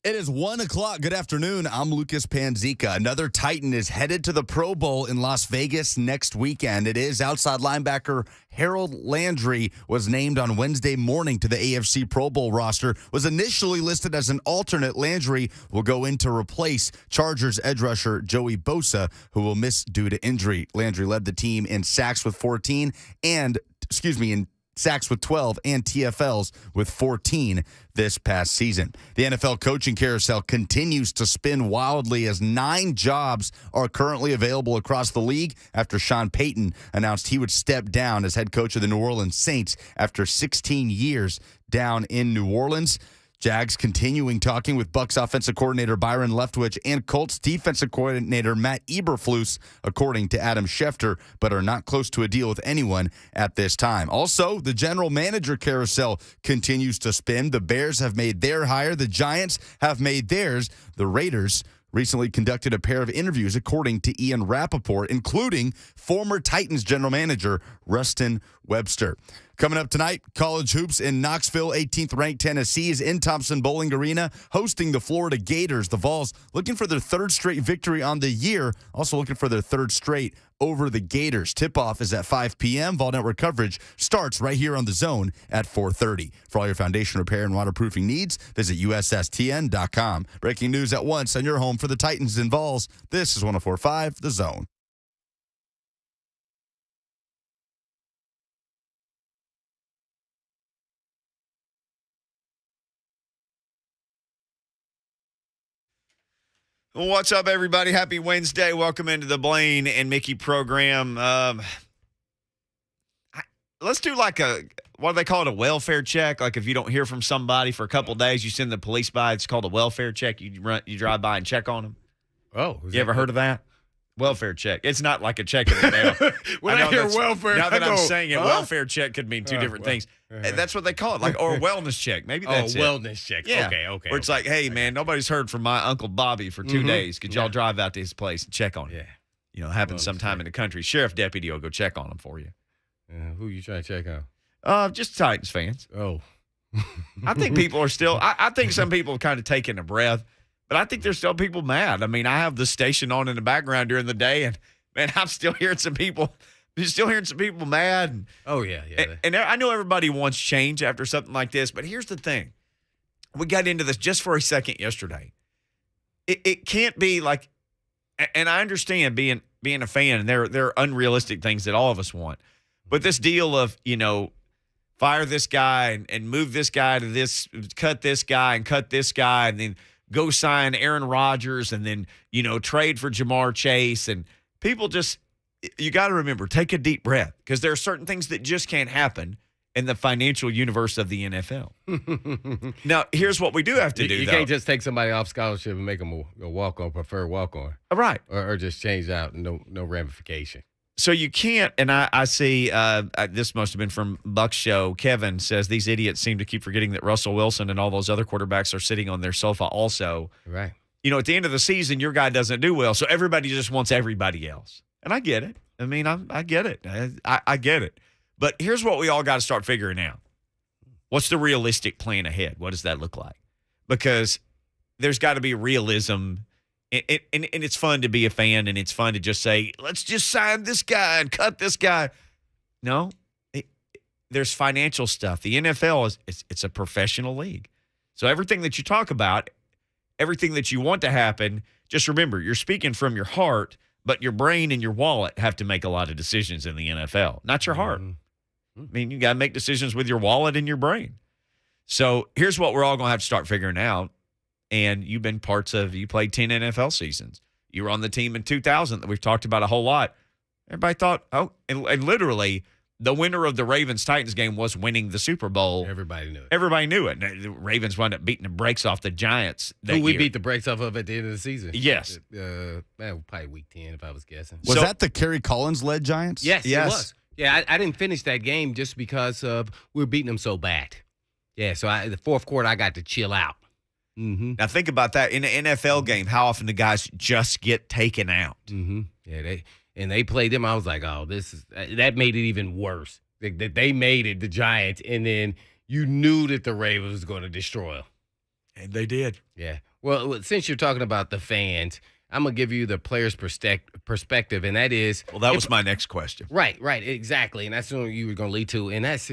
It is 1 o'clock. Good afternoon. I'm Lucas Panzica. Another Titan is headed to the Pro Bowl in Las Vegas next weekend. It is outside linebacker Harold Landry was named on Wednesday morning to the AFC Pro Bowl roster. Was initially listed as an alternate. Landry will go in to replace Chargers edge rusher Joey Bosa, who will miss due to injury. Landry led the team in sacks with 14 and, in sacks with 12 and TFLs with 14 this past season. The NFL coaching carousel continues to spin wildly as 9 jobs are currently available across the league after Sean Payton announced he would step down as head coach of the New Orleans Saints after 16 years down in New Orleans. Jags continuing talking with Bucs offensive coordinator Byron Leftwich and Colts defensive coordinator Matt Eberflus, according to Adam Schefter, but are not close to a deal with anyone at this time. Also, the general manager carousel continues to spin. The Bears have made their hire. The Giants have made theirs. The Raiders recently conducted a pair of interviews, according to Ian Rappaport, including former Titans general manager Rustin Webster. Coming up tonight, college hoops in Knoxville. 18th-ranked Tennessee is in Thompson-Boling Arena hosting the Florida Gators. The Vols looking for their third straight victory on the year, also looking for their third straight over the Gators. Tip-off is at 5 p.m. Vol Network coverage starts right here on The Zone at 4:30. For all your foundation repair and waterproofing needs, visit USSTN.com. Breaking news at once on your home for the Titans and Vols. This is 104.5 The Zone. What's up, everybody? Happy Wednesday. Welcome into the Blaine and Mickey program. Let's do like what do they call it, a welfare check? Like if you don't hear from somebody for a couple of days, you send the police by. It's called a welfare check. You drive by and check on them. Oh. You ever heard of that? Welfare check. It's not like a check in the mail. When I hear welfare, now that I go, I'm saying it, huh? welfare check could mean two different things. That's what they call it, or a wellness check. Maybe that's it. Wellness check. Yeah. Okay. Where it's like, hey, man, nobody's heard from my Uncle Bobby for 2 days. Could y'all drive out to his place and check on him? Yeah. Happens sometime in the country. Sheriff deputy will go check on him for you. Who you trying to check on? Just Titans fans. Oh. I think people are still, I think some people are kind of taking a breath, but I think there's still people mad. I mean, I have the station on in the background during the day, and, man, I'm still hearing some people mad. And, Oh, yeah. and I know everybody wants change after something like this, but here's the thing. We got into this just for a second yesterday. It can't be like, and I understand being a fan, and there are unrealistic things that all of us want. But this deal of, fire this guy and move this guy to this, cut this guy and cut this guy, and then go sign Aaron Rodgers, and then, trade for Jamar Chase. And people just, you got to remember, take a deep breath, because there are certain things that just can't happen in the financial universe of the NFL. Now, here's what we do have to do, You though. can't just take somebody off scholarship and make them a walk-on, preferred walk-on. Right. Or just change out, no ramification. So you can't, and I see, this must have been from Buck's show, Kevin says, these idiots seem to keep forgetting that Russell Wilson and all those other quarterbacks are sitting on their sofa also. Right. At the end of the season, your guy doesn't do well, so everybody just wants everybody else. And I get it. I mean, I get it. I get it. But here's what we all got to start figuring out. What's the realistic plan ahead? What does that look like? Because there's got to be realism. And it's fun to be a fan, and it's fun to just say, let's just sign this guy and cut this guy. No, there's financial stuff. The NFL it's a professional league. So everything that you talk about, everything that you want to happen, just remember, you're speaking from your heart, but your brain and your wallet have to make a lot of decisions in the NFL, not your heart. I mean, you got to make decisions with your wallet and your brain. So here's what we're all going to have to start figuring out. And you've been you played 10 NFL seasons. You were on the team in 2000 that we've talked about a whole lot. Everybody thought, and literally the winner of the Ravens-Titans game was winning the Super Bowl. Everybody knew it. Everybody knew it. The Ravens wound up beating the brakes off the Giants that Who we year. beat the brakes off of at the end of the season. Yes. Probably week 10 if I was guessing. Was that the Kerry Collins-led Giants? Yes, Yes. it was. Yeah, I didn't finish that game just because we were beating them so bad. Yeah, so the fourth quarter I got to chill out. Mm-hmm. Now think about that. In an NFL game, how often the guys just get taken out? Mm-hmm. Yeah, they played them. I was like, oh, that made it even worse. They made it, the Giants, and then you knew that the Ravens was going to destroy them. And they did. Yeah. Well, since you're talking about the fans, I'm going to give you the player's perspective, and that is. Well, that was my next question. Right, exactly. And that's what you were going to lead to. And that's,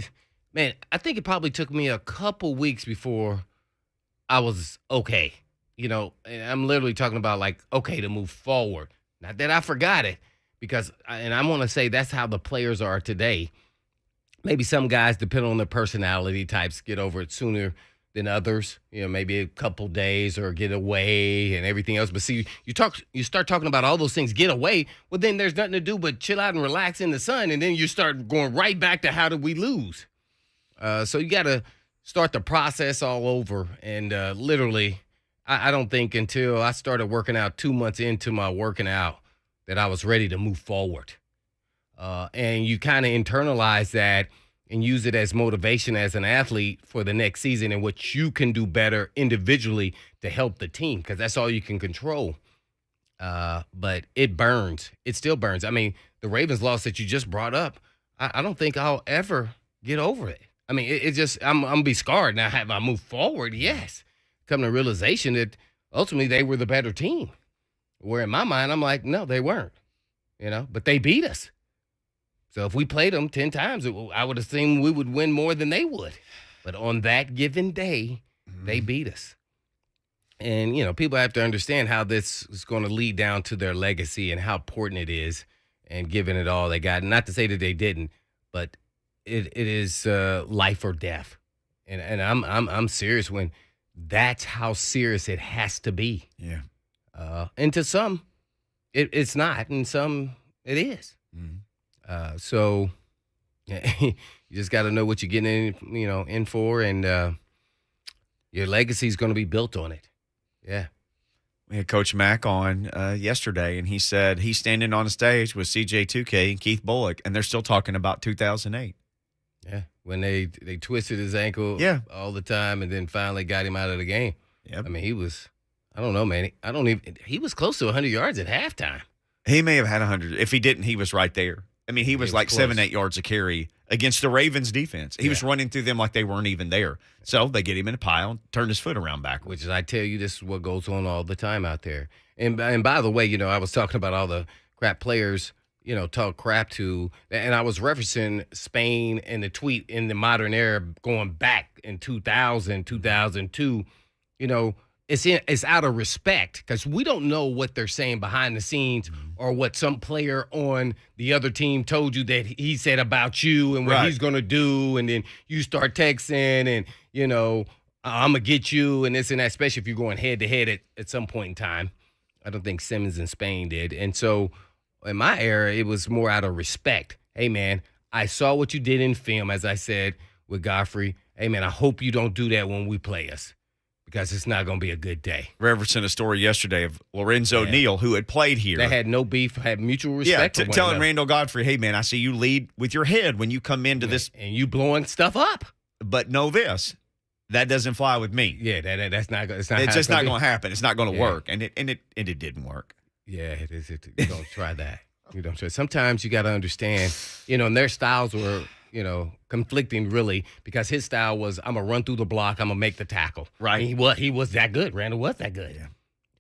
man, I think it probably took me a couple weeks before I was okay. And I'm literally talking about like, okay, to move forward. Not that I forgot it, because, and I want to say that's how the players are today. Maybe some guys, depending on their personality types, get over it sooner than others, maybe a couple days or get away and everything else. But see, you start talking about all those things, get away, well, then there's nothing to do but chill out and relax in the sun, and then you start going right back to how did we lose? So you got to start the process all over. And literally, I don't think until I started working out 2 months into my working out that I was ready to move forward. And you kind of internalize that and use it as motivation as an athlete for the next season and what you can do better individually to help the team, because that's all you can control. But it burns. It still burns. I mean, the Ravens loss that you just brought up, I don't think I'll ever get over it. I mean, it just, I'm going to be scarred. Now, have I moved forward? Yes. Come to realization that ultimately they were the better team. Where in my mind, I'm like, no, they weren't, but they beat us. So if we played them 10 times, I would assume we would win more than they would. But on that given day, they beat us. And, people have to understand how this is going to lead down to their legacy and how important it is and giving it all they got. And not to say that they didn't, but it is life or death. And I'm serious when that's how serious it has to be. Yeah. And to some, it's not, and some it is. Mm-hmm. So you just got to know what you're getting in for, and your legacy is going to be built on it. Yeah. We had Coach Mack on yesterday, and he said he's standing on a stage with CJ2K and Keith Bullock, and they're still talking about 2008. Yeah, when they twisted his ankle all the time and then finally got him out of the game. Yep. I mean, he was, I don't know, man. He was close to 100 yards at halftime. He may have had 100. If he didn't, he was right there. I mean, he was like close. 7-8 yards a carry against the Ravens defense. He was running through them like they weren't even there. So they get him in a pile and turn his foot around backwards. Which is, I tell you, this is what goes on all the time out there. And by the way, I was talking about all the crap players, talk crap to, and I was referencing Spain and the tweet in the modern era going back in 2000, 2002, It's out of respect, because we don't know what they're saying behind the scenes or what some player on the other team told you that he said about you and what he's going to do. And then you start texting and, I'm going to get you and this and that, especially if you're going head to head at some point in time. I don't think Simmons in Spain did. And so in my era, it was more out of respect. Hey, man, I saw what you did in film, as I said, with Godfrey. Hey, man, I hope you don't do that when we play us, because it's not going to be a good day. Referencing a story yesterday of Lorenzo Neal, who had played here. They had no beef, had mutual respect for one telling another. Randall Godfrey, hey, man, I see you lead with your head when you come into this. And you blowing stuff up. But know this, that doesn't fly with me. Yeah, that's not. It's just not going to happen. It's not going to work. And it didn't work. Yeah, it is. You don't try that. You don't try. Sometimes you got to understand, and their styles were, conflicting really, because his style was, I'm going to run through the block, I'm going to make the tackle. Right. And he was that good. Randall was that good.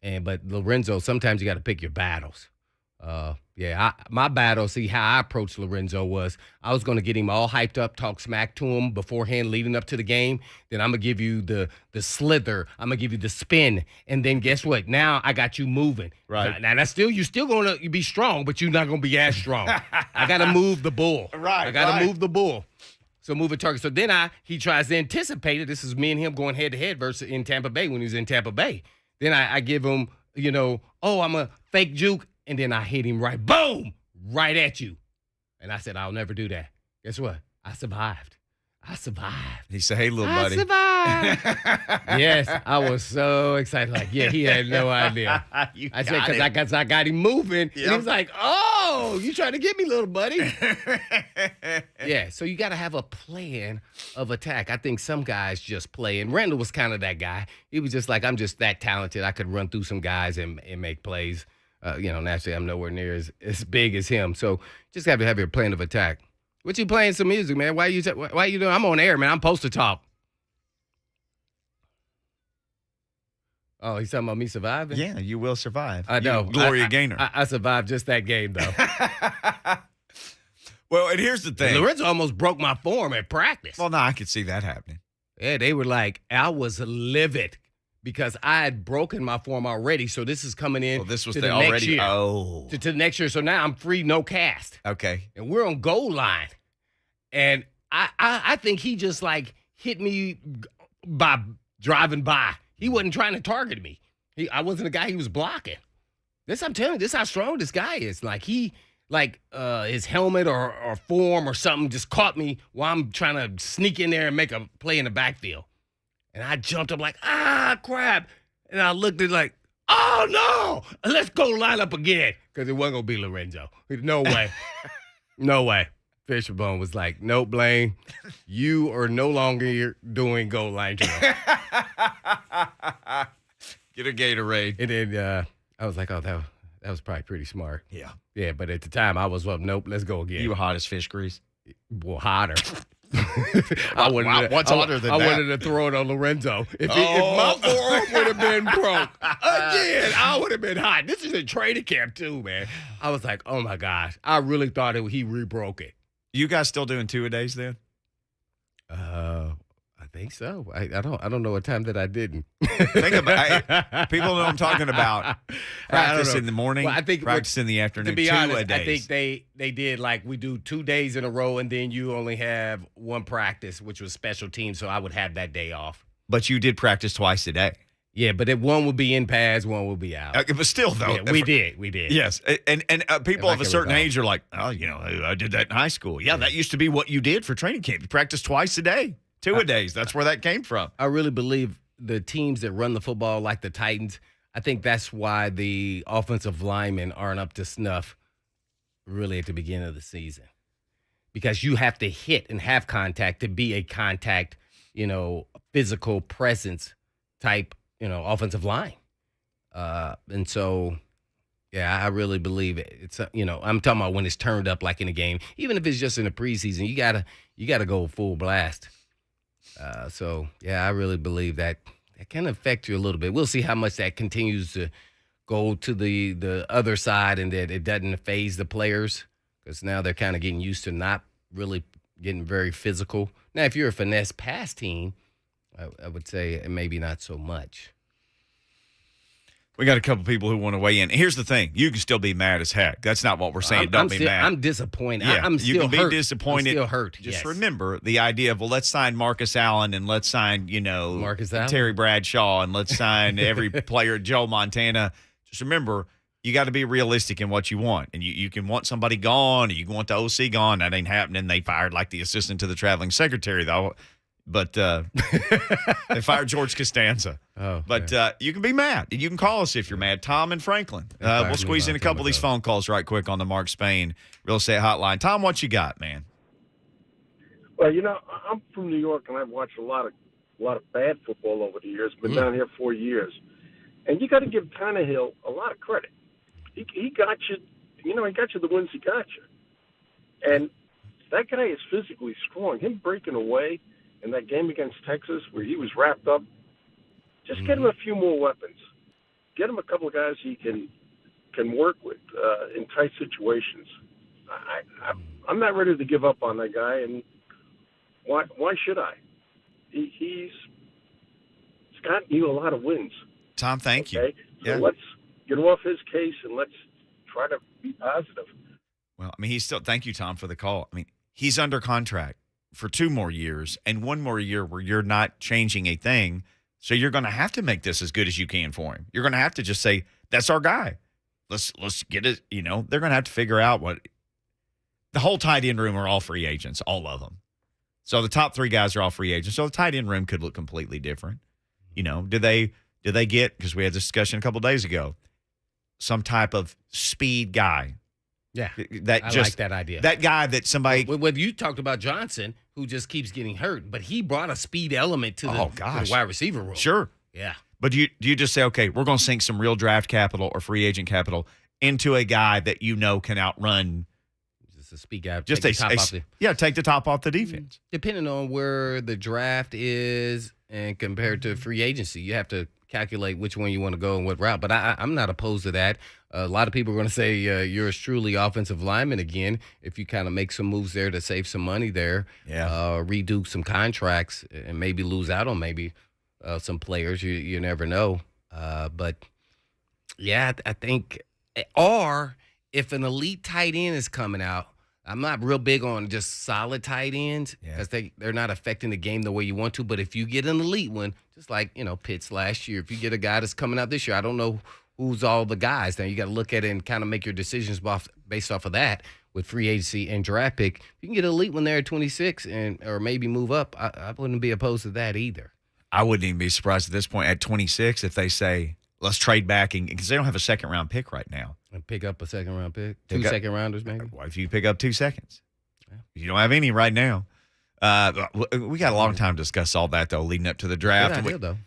Yeah. But Lorenzo, sometimes you got to pick your battles. My battle, see how I approached Lorenzo was, I was going to get him all hyped up, talk smack to him beforehand leading up to the game. Then I'm going to give you the slither. I'm going to give you the spin. And then guess what? Now I got you moving. Right. Now that's you're still going to be strong, but you're not going to be as strong. I got to move the bull. Right. I got to move the bull. So move a target. So then he tries to anticipate it. This is me and him going head to head versus in Tampa Bay when he was in Tampa Bay. Then I give him, I'm a fake juke. And then I hit him right, boom, right at you. And I said, I'll never do that. Guess what? I survived. He said, hey, little buddy. I survived. Yes, I was so excited. Like, he had no idea. I said, because I got him moving. Yep. And he was like, oh, you trying to get me, little buddy. Yeah, so you got to have a plan of attack. I think some guys just play. And Randall was kind of that guy. He was just like, I'm just that talented. I could run through some guys and make plays. Naturally, I'm nowhere near as big as him. So just got to have your plan of attack. What you playing some music, man? Why you doing? I'm on air, man. I'm supposed to talk. Oh, he's talking about me surviving? Yeah, you will survive. I know. Gloria Gaynor. I survived just that game, though. Well, and here's the thing. Lorenzo almost broke my form at practice. Well, no, I could see that happening. Yeah, they were like, I was livid because I had broken my form already. So this is coming in. Well, this was to the the already. next year. Oh. To the next year. So now I'm free, no cast. Okay. And we're on goal line. And I think he just like hit me by driving by. He wasn't trying to target me. I wasn't the guy he was blocking. I'm telling you, this is how strong this guy is. Like his helmet or form or something just caught me while I'm trying to sneak in there and make a play in the backfield. And I jumped up like, crap. And I looked at like, oh, no, let's go line up again. Because it wasn't going to be Lorenzo. No way. No way. Fishbone was like, no, Blaine, you are no longer doing goal line drill. Get a Gatorade. And then I was like, oh, that was probably pretty smart. Yeah. Yeah, but at the time I was, well, nope, let's go again. You were hot as fish grease. Well, hotter. What's hotter than that? I wanted to throw it on Lorenzo. If my forearm would have been broke again, I would have been hot. This is a training camp too, man. I was like, oh my gosh, I really thought he re-broke it. You guys still doing 2-a-days then? I think so. I don't know what time that I didn't. Think about people know what I'm talking about. Practice in the morning, well, I think practice in the afternoon. To be honest, 2-a-days. I think they did like we do 2 days in a row, and then you only have one practice, which was special teams. So I would have that day off. But you did practice twice a day. Yeah, but one would be in pads, one would be out. But still, though, Yeah, we did. Yes, and people of a certain recall. age are like, oh, I did that in high school. Yeah, that used to be what you did for training camp. You practiced twice a day, 2-a-days. That's where that came from. I really believe the teams that run the football like the Titans, I think that's why the offensive linemen aren't up to snuff really at the beginning of the season. Because you have to hit and have contact to be a contact, physical presence type, offensive line. And so, yeah, I really believe it. It's, I'm talking about when it's turned up like in a game. Even if it's just in the preseason, you gotta go full blast. So, yeah, I really believe that can affect you a little bit. We'll see how much that continues to go to the other side and that it doesn't phase the players because now they're kind of getting used to not really getting very physical. Now, if you're a finesse pass team, I would say maybe not so much. We got a couple people who want to weigh in. Here's the thing. You can still be mad as heck. That's not what we're saying. Don't be mad. I'm disappointed. Yeah, I'm still hurt. You can be disappointed. I'm still hurt. Just remember the idea of, well, let's sign Marcus Allen and let's sign, Marcus Allen? Terry Bradshaw and let's sign every player, Joe Montana. Just remember, you got to be realistic in what you want. And you can want somebody gone or you can want the OC gone. That ain't happening. They fired like the assistant to the traveling secretary, though. But they fired George Costanza. Oh, but yeah. you can be mad. You can call us if you're mad. Tom and Franklin. We'll squeeze in a couple of these phone calls right quick on the Mark Spain Real Estate Hotline. Tom, what you got, man? Well, I'm from New York, and I've watched a lot of bad football over the years. Been down here 4 years, and you got to give Tannehill a lot of credit. He got you. He got you the wins he got you, and that guy is physically strong. Him breaking away in that game against Texas where he was wrapped up, just get him a few more weapons. Get him a couple of guys he can work with in tight situations. I'm not ready to give up on that guy, and why should I? He's gotten you a lot of wins. Tom, thank you. So let's get him off his case, and let's try to be positive. Well, he's still – thank you, Tom, for the call. He's under contract for 2 more years and 1 more year where you're not changing a thing. So you're going to have to make this as good as you can for him. You're going to have to just say, that's our guy. Let's get it. They're going to have to figure out what – the whole tight end room are all free agents, all of them. So the top 3 guys are all free agents. So the tight end room could look completely different. Do they get – because we had this discussion a couple of days ago, some type of speed guy. Yeah, I like that idea. That guy that somebody – Well, you talked about Johnson, who just keeps getting hurt, but he brought a speed element to the wide receiver room. Sure. Yeah. But do you just say, okay, we're going to sink some real draft capital or free agent capital into a guy that can outrun – Just a speed guy. Just take the top off the defense. Depending on where the draft is and compared to free agency, you have to calculate which one you want to go and what route. But I'm not opposed to that. A lot of people are going to say you're a truly offensive lineman again if you kind of make some moves there to save some money there, redo some contracts, and maybe lose out on maybe some players. You never know. But, yeah, I think – or if an elite tight end is coming out, I'm not real big on just solid tight ends because they're not affecting the game the way you want to. But if you get an elite one, just like, Pitts last year, if you get a guy that's coming out this year, I don't know who's all the guys. Now you got to look at it and kind of make your decisions based off of that with free agency and draft pick. If you can get an elite one there at 26 or maybe move up, I wouldn't be opposed to that either. I wouldn't even be surprised at this point at 26 if they say, let's trade back, because they don't have a second-round pick right now. And pick up a second-round pick? Two second-rounders maybe? What if you pick up 2 seconds? Yeah. You don't have any right now. We got a long time to discuss all that, though, leading up to the draft. Good idea, though.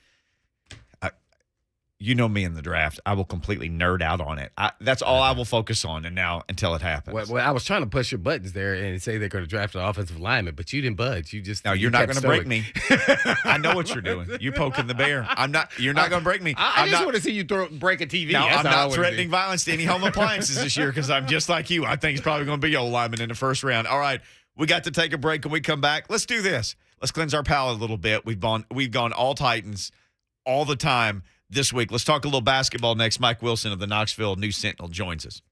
You know me in the draft. I will completely nerd out on it. That's all I will focus on and now until it happens. Well, I was trying to push your buttons there and say they're going to draft an offensive lineman, but you didn't budge. You're not going to break me. I know what you're doing. You poking the bear. You're not going to break me. I just want to see you break a TV. No, I'm not threatening violence to any home appliances this year because I'm just like you. I think he's probably going to be old lineman in the first round. All right, we got to take a break. When we come back, let's do this. Let's cleanse our palate a little bit. We've gone all Titans all the time this week. Let's talk a little basketball next. Mike Wilson of the Knoxville News Sentinel joins us.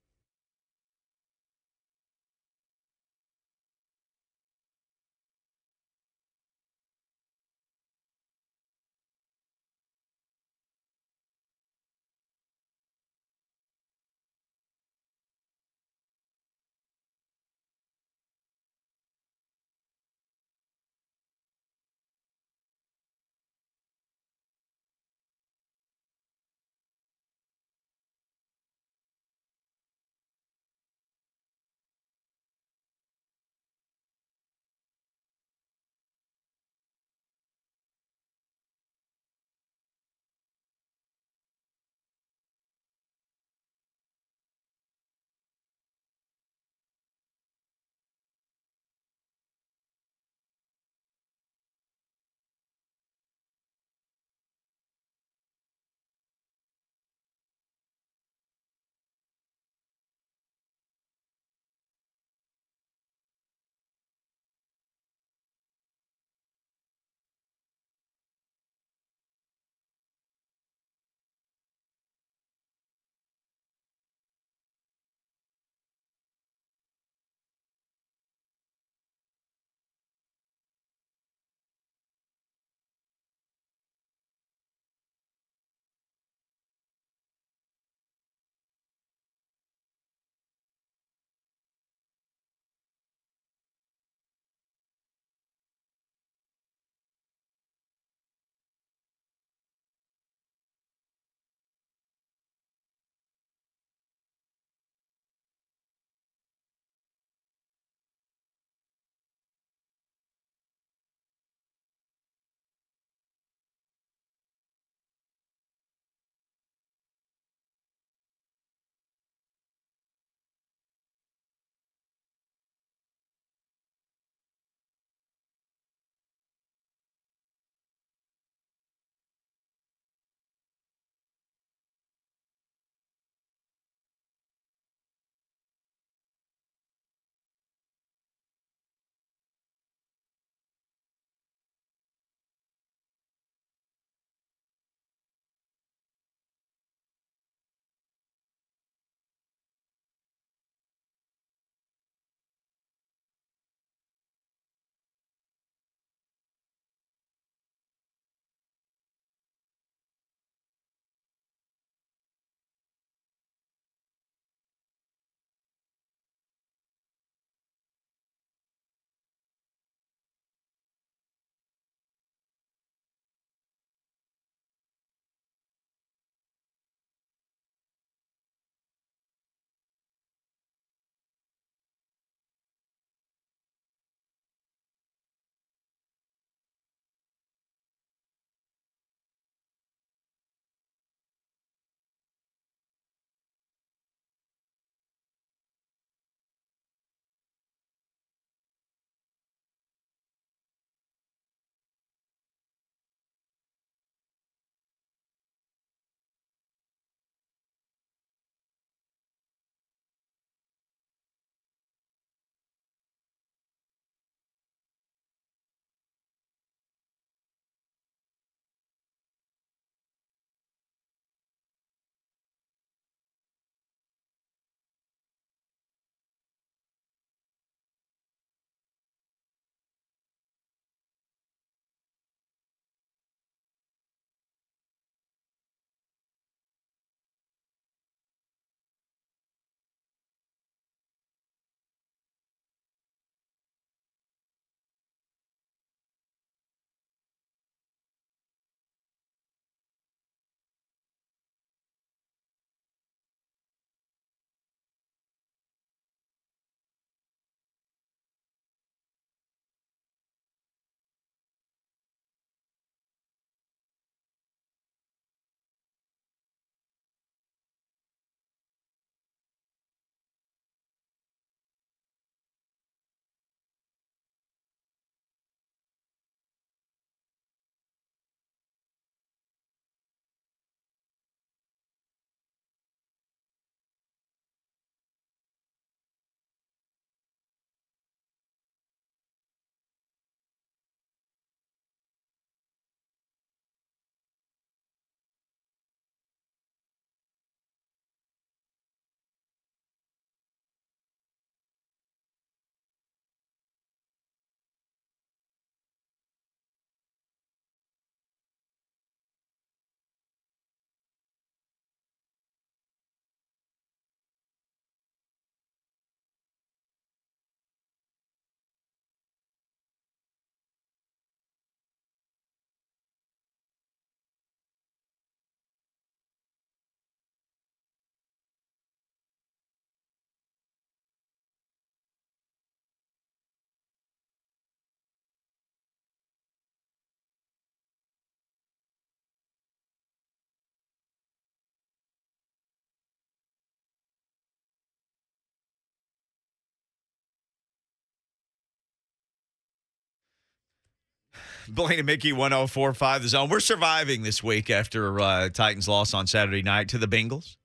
Blaine and Mickey, 104.5 The Zone. We're surviving this week after Titans loss on Saturday night to the Bengals.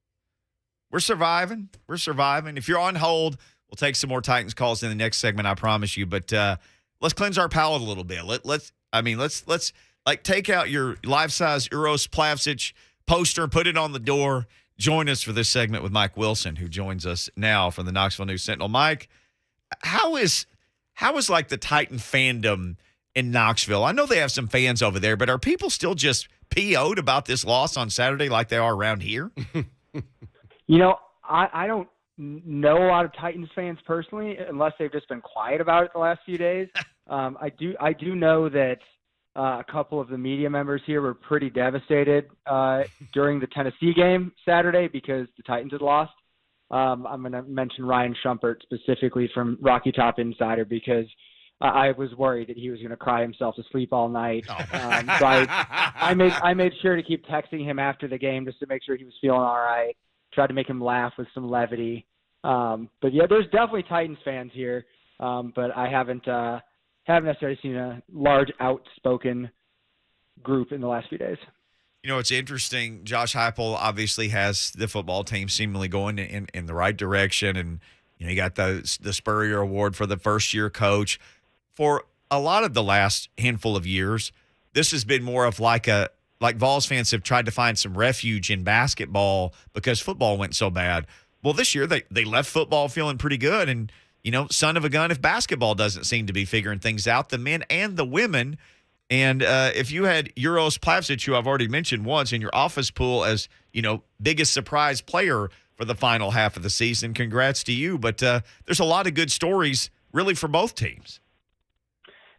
We're surviving. We're surviving. If you're on hold, we'll take some more Titans calls in the next segment, I promise you. But let's cleanse our palate a little bit. Let's like take out your life-size Uros Plavsic poster and put it on the door. Join us for this segment with Mike Wilson, who joins us now from the Knoxville News Sentinel. Mike, how is like the Titan fandom in Knoxville? I know they have some fans over there, but are people still just PO'd about this loss on Saturday like they are around here? You know, I don't know a lot of Titans fans personally, unless they've just been quiet about it the last few days. I do know that a couple of the media members here were pretty devastated during the Tennessee game Saturday because the Titans had lost. I'm going to mention Ryan Shumpert specifically from Rocky Top Insider because I was worried that he was going to cry himself to sleep all night. So I made sure to keep texting him after the game just to make sure he was feeling all right. Tried to make him laugh with some levity. But yeah, there's definitely Titans fans here. But I haven't necessarily seen a large outspoken group in the last few days. You know, it's interesting. Josh Heupel obviously has the football team seemingly going in the right direction. And, you know, he got the Spurrier Award for the first-year coach. For a lot of the last handful of years, this has been more of like Vols fans have tried to find some refuge in basketball because football went so bad. Well, this year they left football feeling pretty good. And, you know, son of a gun if basketball doesn't seem to be figuring things out, the men and the women. And if you had Uros Plavsic, who I've already mentioned once, in your office pool as, you know, biggest surprise player for the final half of the season, congrats to you. But there's a lot of good stories really for both teams.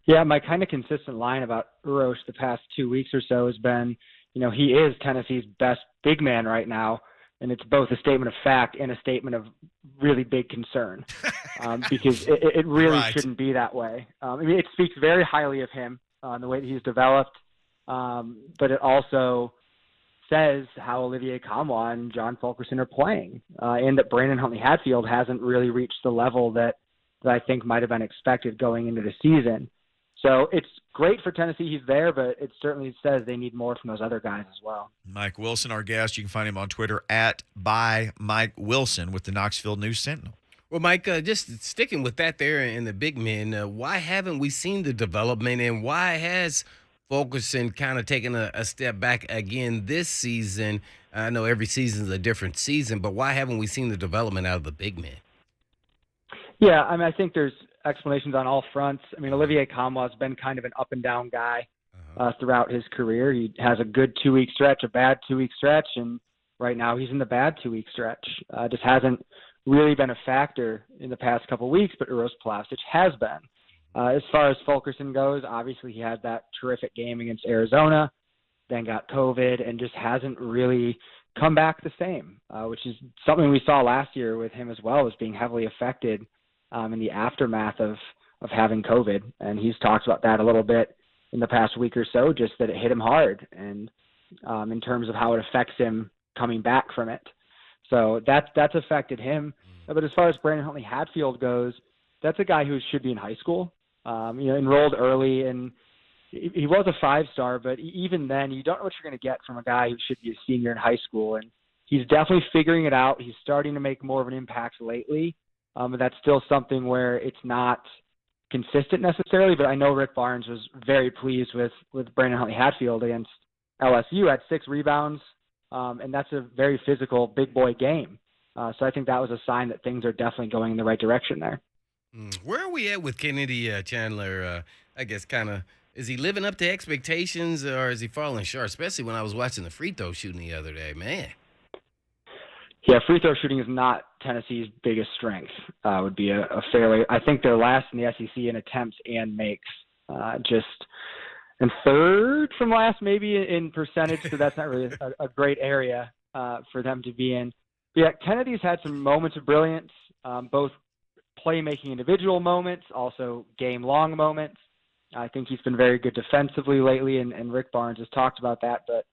Yeah, my kind of consistent line about Uros the past 2 weeks or so has been, you know, he is Tennessee's best big man right now. And it's both a statement of fact and a statement of really big concern because it really shouldn't be that way. I mean, it speaks very highly of him and the way that he's developed, but it also says how Olivier Kamwa and John Fulkerson are playing and that Brandon Huntley Hatfield hasn't really reached the level that I think might have been expected going into the season. So it's great for Tennessee he's there, but it certainly says they need more from those other guys as well. Mike Wilson, our guest. You can find him on Twitter @ByMikeWilson with the Knoxville News Sentinel. Well, Mike, just sticking with that there in the big men, why haven't we seen the development and why has Fulkerson kind of taken a step back again this season? I know every season is a different season, but why haven't we seen the development out of the big men? Yeah, I mean, I think there's explanations on all fronts. I mean, Olivier Kamwa has been kind of an up and down guy throughout his career. He has a good 2-week stretch, a bad 2-week stretch, and right now he's in the bad 2-week stretch. Just hasn't really been a factor in the past couple of weeks, but Uros Plavsic has been. As far as Fulkerson goes, obviously he had that terrific game against Arizona, then got COVID, and just hasn't really come back the same, which is something we saw last year with him as well, as being heavily affected in the aftermath of having COVID. And he's talked about that a little bit in the past week or so, just that it hit him hard and in terms of how it affects him coming back from it. So that's affected him. But as far as Brandon Huntley Hatfield goes, that's a guy who should be in high school, enrolled early, and he was a 5-star, but even then you don't know what you're going to get from a guy who should be a senior in high school. And he's definitely figuring it out. He's starting to make more of an impact lately. But that's still something where it's not consistent necessarily. But I know Rick Barnes was very pleased with Brandon Huntley Hatfield against LSU at 6 rebounds. And that's a very physical big boy game. So I think that was a sign that things are definitely going in the right direction there. Where are we at with Kennedy Chandler? I guess kind of, is he living up to expectations or is he falling short? Especially when I was watching the free throw shooting the other day, man. Yeah, free throw shooting is not Tennessee's biggest strength. Would be a fairly. I think they're last in the SEC in attempts and makes, and third from last maybe in percentage. So that's not really a great area for them to be in. But yeah, Kennedy's had some moments of brilliance, both playmaking individual moments, also game-long moments. I think he's been very good defensively lately, and Rick Barnes has talked about that. But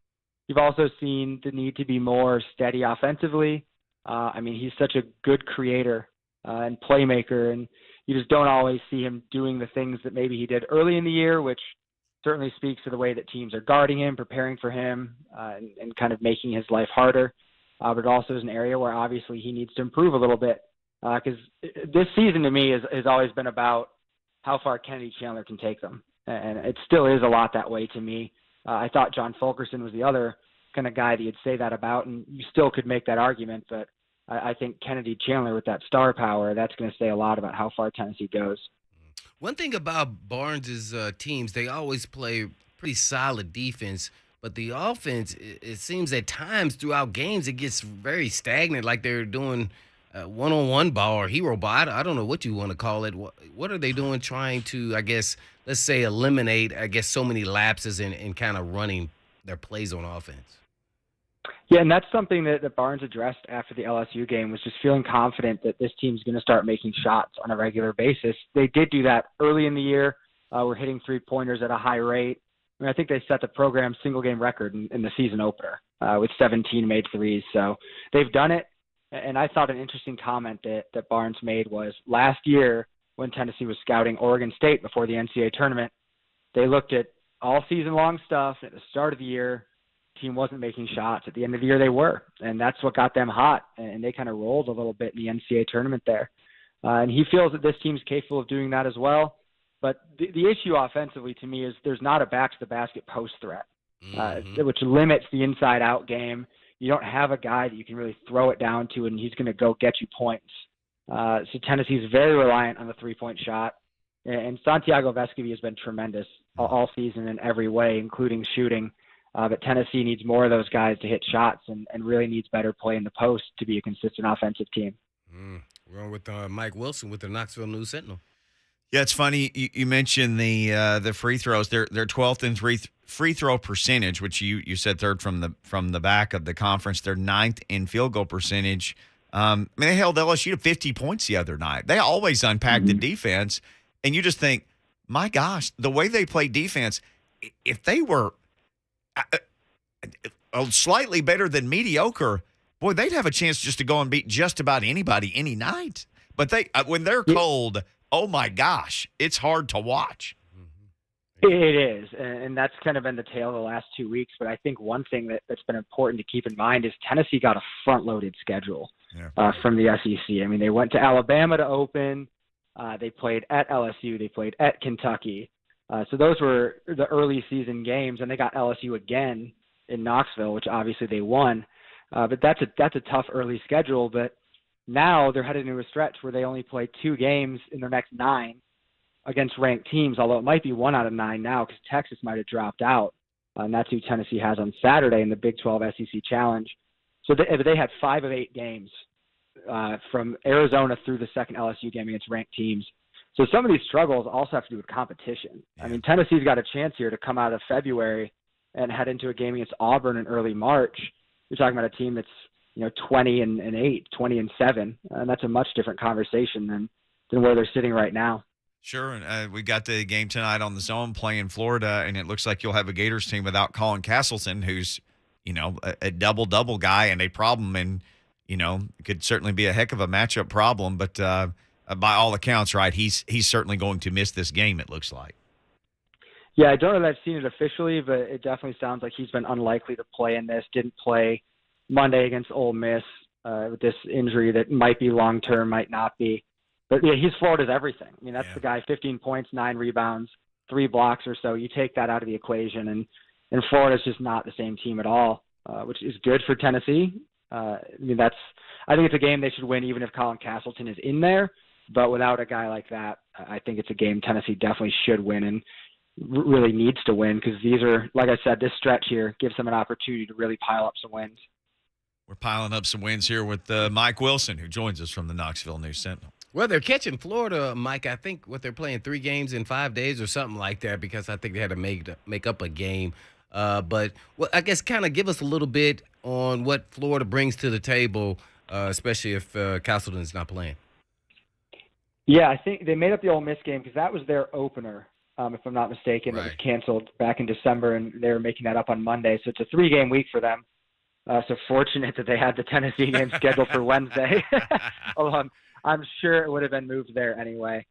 you've also seen the need to be more steady offensively. I mean, he's such a good creator and playmaker, and you just don't always see him doing the things that maybe he did early in the year, which certainly speaks to the way that teams are guarding him, preparing for him, and kind of making his life harder. But it also is an area where obviously he needs to improve a little bit, because this season to me has always been about how far Kennedy Chandler can take them. And it still is a lot that way to me. I thought John Fulkerson was the other kind of guy that you'd say that about, and you still could make that argument, but I think Kennedy Chandler with that star power, that's going to say a lot about how far Tennessee goes. One thing about Barnes' teams, they always play pretty solid defense, but the offense, it seems at times throughout games, it gets very stagnant, like they're doing one-on-one ball or hero ball. I don't know what you want to call it. What are they doing trying to, I guess, let's say eliminate, so many lapses in kind of running their plays on offense? Yeah, and that's something that Barnes addressed after the LSU game, was just feeling confident that this team's going to start making shots on a regular basis. They did do that early in the year. We're hitting three-pointers at a high rate. I mean, I think they set the program single-game record in the season opener with 17 made threes. So they've done it. And I thought an interesting comment that Barnes made was last year when Tennessee was scouting Oregon State before the NCAA tournament, they looked at all season-long stuff. At the start of the year, team wasn't making shots. At the end of the year, they were. And that's what got them hot. And they kind of rolled a little bit in the NCAA tournament there. And he feels that this team's capable of doing that as well. But the issue offensively to me is there's not a back-to-the-basket post threat, which limits the inside-out game. You don't have a guy that you can really throw it down to, and he's going to go get you points. So Tennessee's very reliant on the three-point shot. And Santiago Vescovi has been tremendous all season in every way, including shooting. But Tennessee needs more of those guys to hit shots and really needs better play in the post to be a consistent offensive team. We're on with Mike Wilson with the Knoxville News Sentinel. Yeah, it's funny you mentioned the free throws. They're 12th in free throw percentage, which you said third from the back of the conference. They're 9th in field goal percentage. They held LSU to 50 points the other night. They always unpack the defense, and you just think, my gosh, the way they play defense, if they were slightly better than mediocre, boy, they'd have a chance just to go and beat just about anybody any night. But when they're cold, oh my gosh, it's hard to watch. It is, and that's kind of been the tale of the last 2 weeks. But I think one thing that's been important to keep in mind is Tennessee got a front-loaded schedule from the SEC. I mean, they went to Alabama to open. They played at LSU. They played at Kentucky. So those were the early season games, and they got LSU again in Knoxville, which obviously they won. But that's a tough early schedule. But now they're headed into a stretch where they only play 2 games in their next 9 against ranked teams, although it might be 1 out of 9 now because Texas might have dropped out. And that's who Tennessee has on Saturday in the Big 12 SEC Challenge. So they had 5 of 8 games from Arizona through the second LSU game against ranked teams. So some of these struggles also have to do with competition. I mean, Tennessee's got a chance here to come out of February and head into a game against Auburn in early March. You're talking about a team that's 20-8, 20-7, and that's a much different conversation than where they're sitting right now. Sure, and we got the game tonight on the Zone playing Florida, and it looks like you'll have a Gators team without Colin Castleton, who's a double-double guy and a problem, and could certainly be a heck of a matchup problem. But by all accounts, right, he's certainly going to miss this game. It looks like. Yeah, I don't know that I've seen it officially, but it definitely sounds like he's been unlikely to play in this. Didn't play Monday against Ole Miss with this injury that might be long-term, might not be. But, yeah, he's Florida's everything. I mean, that's the guy, 15 points, 9 rebounds, 3 blocks or so. You take that out of the equation, and Florida's just not the same team at all, which is good for Tennessee. I think it's a game they should win even if Colin Castleton is in there. But without a guy like that, I think it's a game Tennessee definitely should win and really needs to win because these are, like I said, this stretch here gives them an opportunity to really pile up some wins. We're piling up some wins here with Mike Wilson, who joins us from the Knoxville News Sentinel. Well, they're catching Florida, Mike. I think they're playing 3 games in 5 days or something like that because I think they had to make up a game. But I guess kind of give us a little bit on what Florida brings to the table, especially if Castleton's not playing. Yeah, I think they made up the Ole Miss game because that was their opener, if I'm not mistaken. Right. It was canceled back in December, and they were making that up on Monday. So it's a 3-game week for them. So fortunate that they had the Tennessee game scheduled for Wednesday. Although I'm sure it would have been moved there anyway.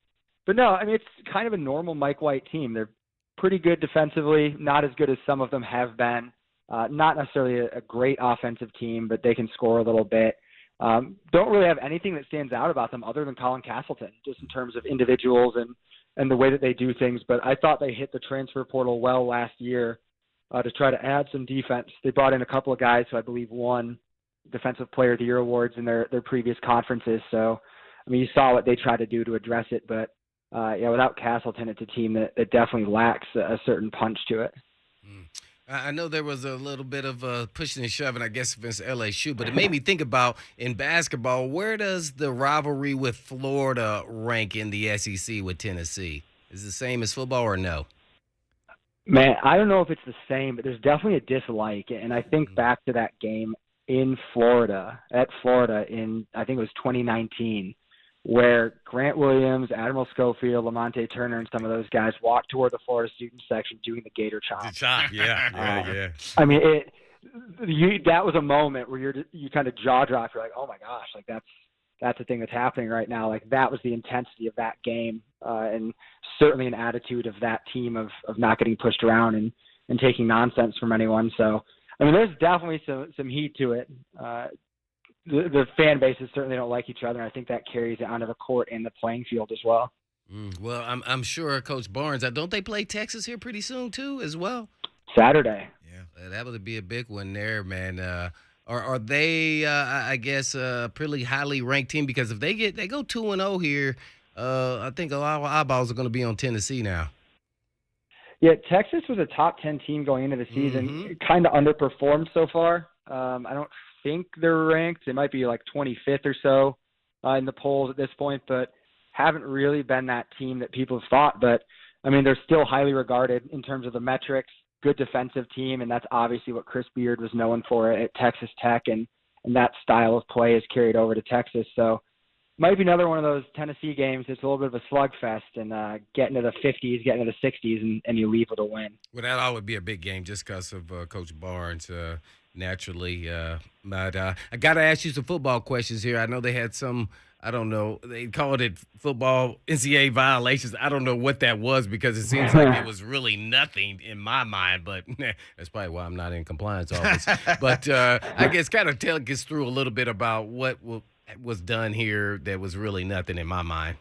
But no, I mean, it's kind of a normal Mike White team. They're pretty good defensively, not as good as some of them have been. Not necessarily a great offensive team, but they can score a little bit. Don't really have anything that stands out about them other than Colin Castleton, just in terms of individuals and the way that they do things. But I thought they hit the transfer portal well last year to try to add some defense. They brought in a couple of guys who I believe won Defensive Player of the Year awards in their previous conferences. So, I mean, you saw what they tried to do to address it. But, without Castleton, it's a team that definitely lacks a certain punch to it. I know there was a little bit of pushing and shoving, I guess, against LSU, but it made me think about, in basketball, where does the rivalry with Florida rank in the SEC with Tennessee? Is it the same as football or no? Man, I don't know if it's the same, but there's definitely a dislike. And I think back to that game in Florida, in, I think it was 2019, where Grant Williams, Admiral Schofield, Lamonte Turner, and some of those guys walked toward the Florida student section doing the Gator chop. The chop, yeah. I mean, that was a moment where you kind of jaw drop. You're like, oh my gosh, like that's the thing that's happening right now. Like that was the intensity of that game, and certainly an attitude of that team of not getting pushed around and taking nonsense from anyone. So, I mean, there's definitely some heat to it. The fan bases certainly don't like each other, and I think that carries it onto the court and the playing field as well. Well, I'm sure Coach Barnes, don't they play Texas here pretty soon too as well? Saturday. Yeah, that would be a big one there, man. Are they, I guess, a pretty highly ranked team? Because if they go 2-0 here, I think a lot of eyeballs are going to be on Tennessee now. Yeah, Texas was a top 10 team going into the season. Kind of underperformed so far. I don't think they're ranked. They might be like 25th or so in the polls at this point, but haven't really been that team that people have thought. But, I mean, they're still highly regarded in terms of the metrics, good defensive team, and that's obviously what Chris Beard was known for at Texas Tech, and that style of play is carried over to Texas. So might be another one of those Tennessee games. It's a little bit of a slugfest, and get into the 50s, get into the 60s, and you leave with a win. Well, that always be a big game just because of Coach Barnes. Naturally. But I got to ask you some football questions here. I know they had some, I don't know, they called it football NCAA violations. I don't know what that was because it seems like it was really nothing in my mind, but that's probably why I'm not in compliance office. But I guess kind of tell us through a little bit about what was done here that was really nothing in my mind.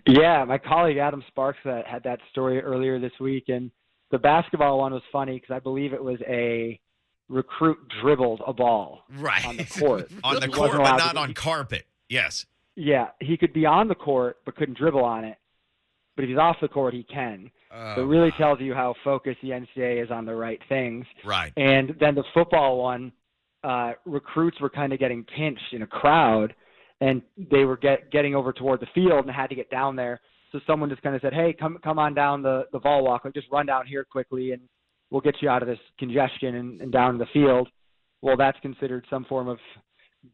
Yeah, my colleague Adam Sparks had that story earlier this week, and the basketball one was funny because I believe it was a recruit dribbled a ball on the court. On the court, but not on carpet. Yes. Yeah, he could be on the court but couldn't dribble on it. But if he's off the court, he can. So it really tells you how focused the NCAA is on the right things. Right. And then the football one, recruits were kind of getting pinched in a crowd, and they were getting over toward the field and had to get down there. So someone just kind of said, hey, come on down the ball walk. Like, just run down here quickly, and we'll get you out of this congestion and down to the field. Well, that's considered some form of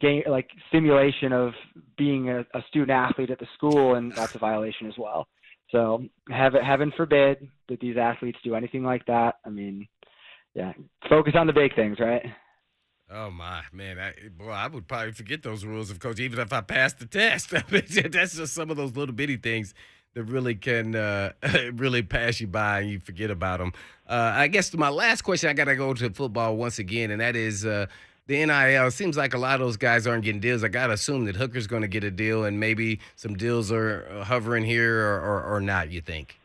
game, like simulation of being a student athlete at the school, and that's a violation as well. So heaven forbid that these athletes do anything like that. I mean, yeah, focus on the big things, right? Oh, my, man. I would probably forget those rules of coach, even if I passed the test. I mean, that's just some of those little bitty things that really can really pass you by and you forget about them. I guess my last question, I got to go to football once again, and that is the NIL. It seems like a lot of those guys aren't getting deals. I got to assume that Hooker's going to get a deal, and maybe some deals are hovering here or not, you think?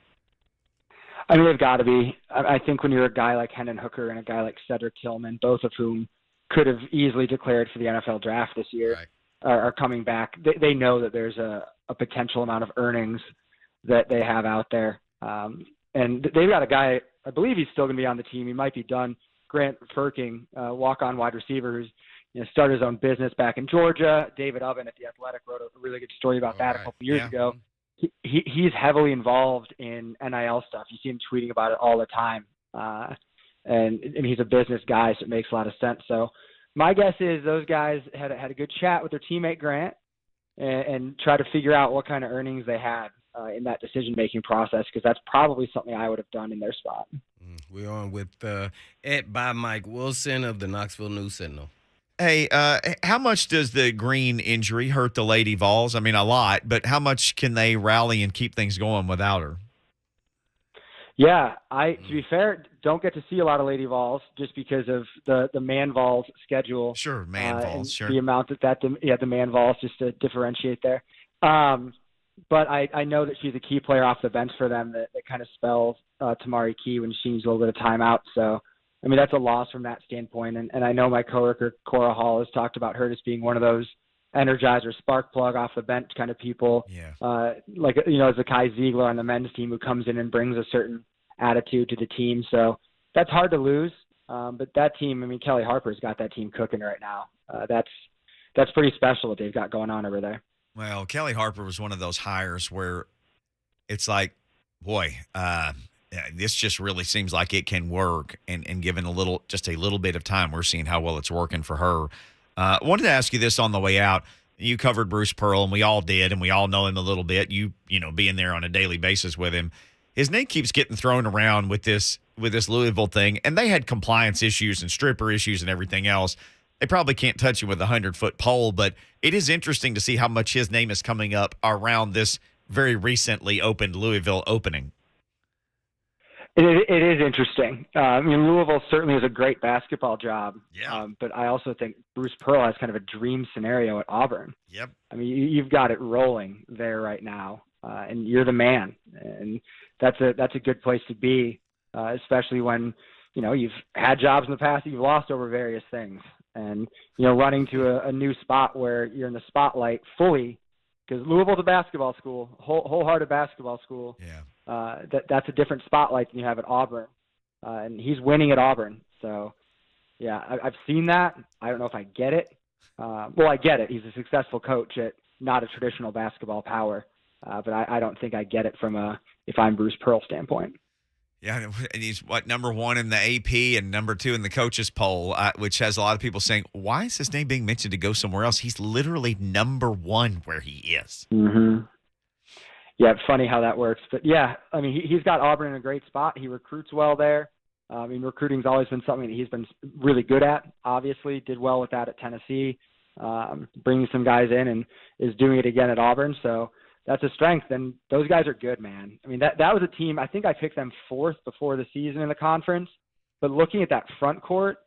I mean, they've got to be. I think when you're a guy like Hendon Hooker and a guy like Cedric Tillman, both of whom could have easily declared for the NFL draft this year, right, are coming back. They know that there's a potential amount of earnings that they have out there. And they've got a guy, I believe he's still going to be on the team. He might be done. Grant Firking, walk-on wide receiver who's started his own business back in Georgia. David Oven at The Athletic wrote a really good story about that a couple years ago. He's heavily involved in NIL stuff. You see him tweeting about it all the time. And he's a business guy, so it makes a lot of sense. So my guess is those guys had a good chat with their teammate Grant and try to figure out what kind of earnings they had in that decision-making process, because that's probably something I would have done in their spot. We're on with Ed by Mike Wilson of the Knoxville News Sentinel. Hey, how much does the Green injury hurt the Lady Vols? I mean, a lot, but how much can they rally and keep things going without her? Yeah, to be fair, don't get to see a lot of Lady Vols just because of the man Vols schedule. Sure, man Vols, and sure. the amount the man Vols, just to differentiate there. But I know that she's a key player off the bench for them that kind of spells Tamari Key when she needs a little bit of timeout. So, I mean, that's a loss from that standpoint. And I know my coworker, Cora Hall, has talked about her as being one of those energizer spark plug off the bench kind of people. Yeah. Like, Zakai Ziegler on the men's team who comes in and brings a certain attitude to the team. So that's hard to lose. But that team, I mean, Kelly Harper's got that team cooking right now. That's pretty special what they've got going on over there. Well, Kelly Harper was one of those hires where it's like, boy, this just really seems like it can work. And given just a little bit of time, we're seeing how well it's working for her. I wanted to ask you this on the way out. You covered Bruce Pearl, and we all did, and we all know him a little bit. You being there on a daily basis with him. His name keeps getting thrown around with this Louisville thing, and they had compliance issues and stripper issues and everything else. They probably can't touch him with a 100-foot pole, but it is interesting to see how much his name is coming up around this very recently opened Louisville opening. It is interesting. I mean, Louisville certainly is a great basketball job. Yeah. But I also think Bruce Pearl has kind of a dream scenario at Auburn. Yep. I mean, you've got it rolling there right now, and you're the man. And that's a good place to be, especially when, you've had jobs in the past that you've lost over various things. And, running to a new spot where you're in the spotlight fully, because Louisville's a basketball school, wholehearted basketball school. Yeah. That's a different spotlight than you have at Auburn. And he's winning at Auburn. So, yeah, I've seen that. I don't know if I get it. Well, I get it. He's a successful coach at not a traditional basketball power. But I don't think I get it from if I'm Bruce Pearl standpoint. Yeah, and he's number one in the AP and number 2 in the coaches poll, which has a lot of people saying, why is his name being mentioned to go somewhere else? He's literally number 1 where he is. Mm-hmm. Yeah, funny how that works. But, yeah, I mean, he's got Auburn in a great spot. He recruits well there. I mean, recruiting's always been something that he's been really good at, obviously. Did well with that at Tennessee, bringing some guys in, and is doing it again at Auburn. So that's a strength, and those guys are good, man. I mean, that was a team, I think I picked them 4th before the season in the conference. But looking at that front court,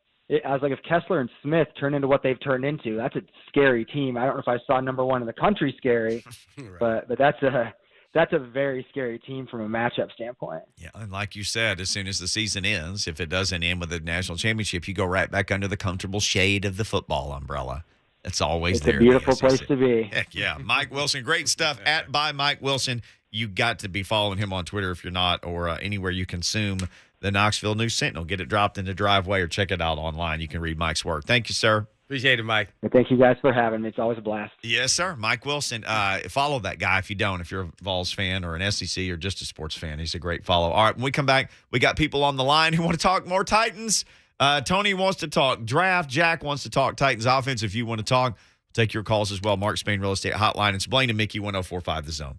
I was like, if Kessler and Smith turn into what they've turned into, that's a scary team. I don't know if I saw number 1 in the country scary, right. but that's a very scary team from a matchup standpoint. Yeah, and like you said, as soon as the season ends, if it doesn't end with a national championship, you go right back under the comfortable shade of the football umbrella. It's always there. It's a beautiful place to be. Heck yeah. Mike Wilson, great stuff. @by Mike Wilson. You got to be following him on Twitter if you're not, or anywhere you consume the Knoxville News Sentinel. Get it dropped in the driveway or check it out online. You can read Mike's work. Thank you, sir. Appreciate it, Mike. And thank you guys for having me. It's always a blast. Yes, sir. Mike Wilson. Follow that guy if you don't, if you're a Vols fan or an SEC or just a sports fan. He's a great follow. All right, when we come back, we got people on the line who want to talk more Titans. Tony wants to talk draft. Jack wants to talk Titans offense. If you want to talk, take your calls as well. Mark Spain Real Estate Hotline. It's Blaine and Mickey 1045 The Zone.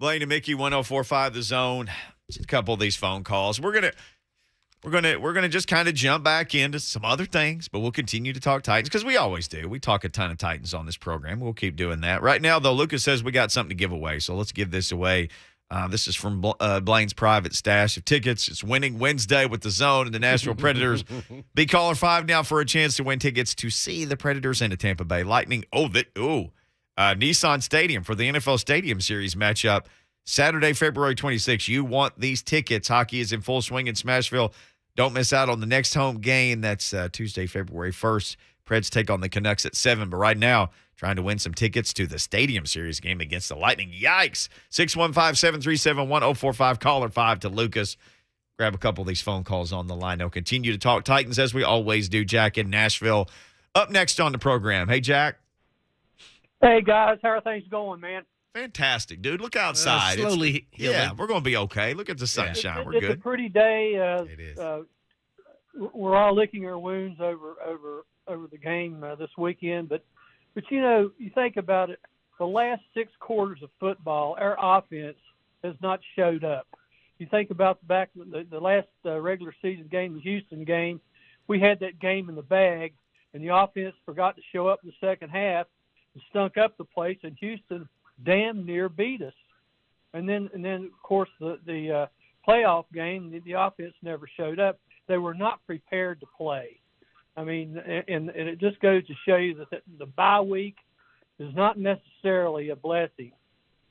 Blaine and Mickey, 104.5 The Zone. Just a couple of these phone calls. We're gonna just kind of jump back into some other things, but we'll continue to talk Titans because we always do. We talk a ton of Titans on this program. We'll keep doing that. Right now, though, Lucas says we got something to give away, so let's give this away. This is from Blaine's private stash of tickets. It's Winning Wednesday with the Zone and the Nashville Predators. Be caller 5 now for a chance to win tickets to see the Predators and the Tampa Bay Lightning. Nissan Stadium for the NFL Stadium Series matchup Saturday, February 26th. You want these tickets. Hockey is in full swing in Smashville. Don't miss out on the next home game. That's Tuesday, February 1st. Preds take on the Canucks at 7. But right now, trying to win some tickets to the Stadium Series game against the Lightning. Yikes. 615-737-1045. Caller 5 to Lucas. Grab a couple of these phone calls on the line. They'll continue to talk Titans as we always do. Jack in Nashville. Up next on the program. Hey, Jack. Hey, guys. How are things going, man? Fantastic, dude. Look outside. Slowly healing. Yeah, we're going to be okay. Look at the sunshine. We're It's good. a pretty day. It is. We're all licking our wounds over the game this weekend. But you know, you think about it, the last 6 quarters of football, our offense has not showed up. You think about the last regular season game, the Houston game, we had that game in the bag, and the offense forgot to show up in the second half and stunk up the place, and Houston damn near beat us. And then of course the playoff game, the offense never showed up. They were not prepared to play. I mean, and it just goes to show you that the bye week is not necessarily a blessing.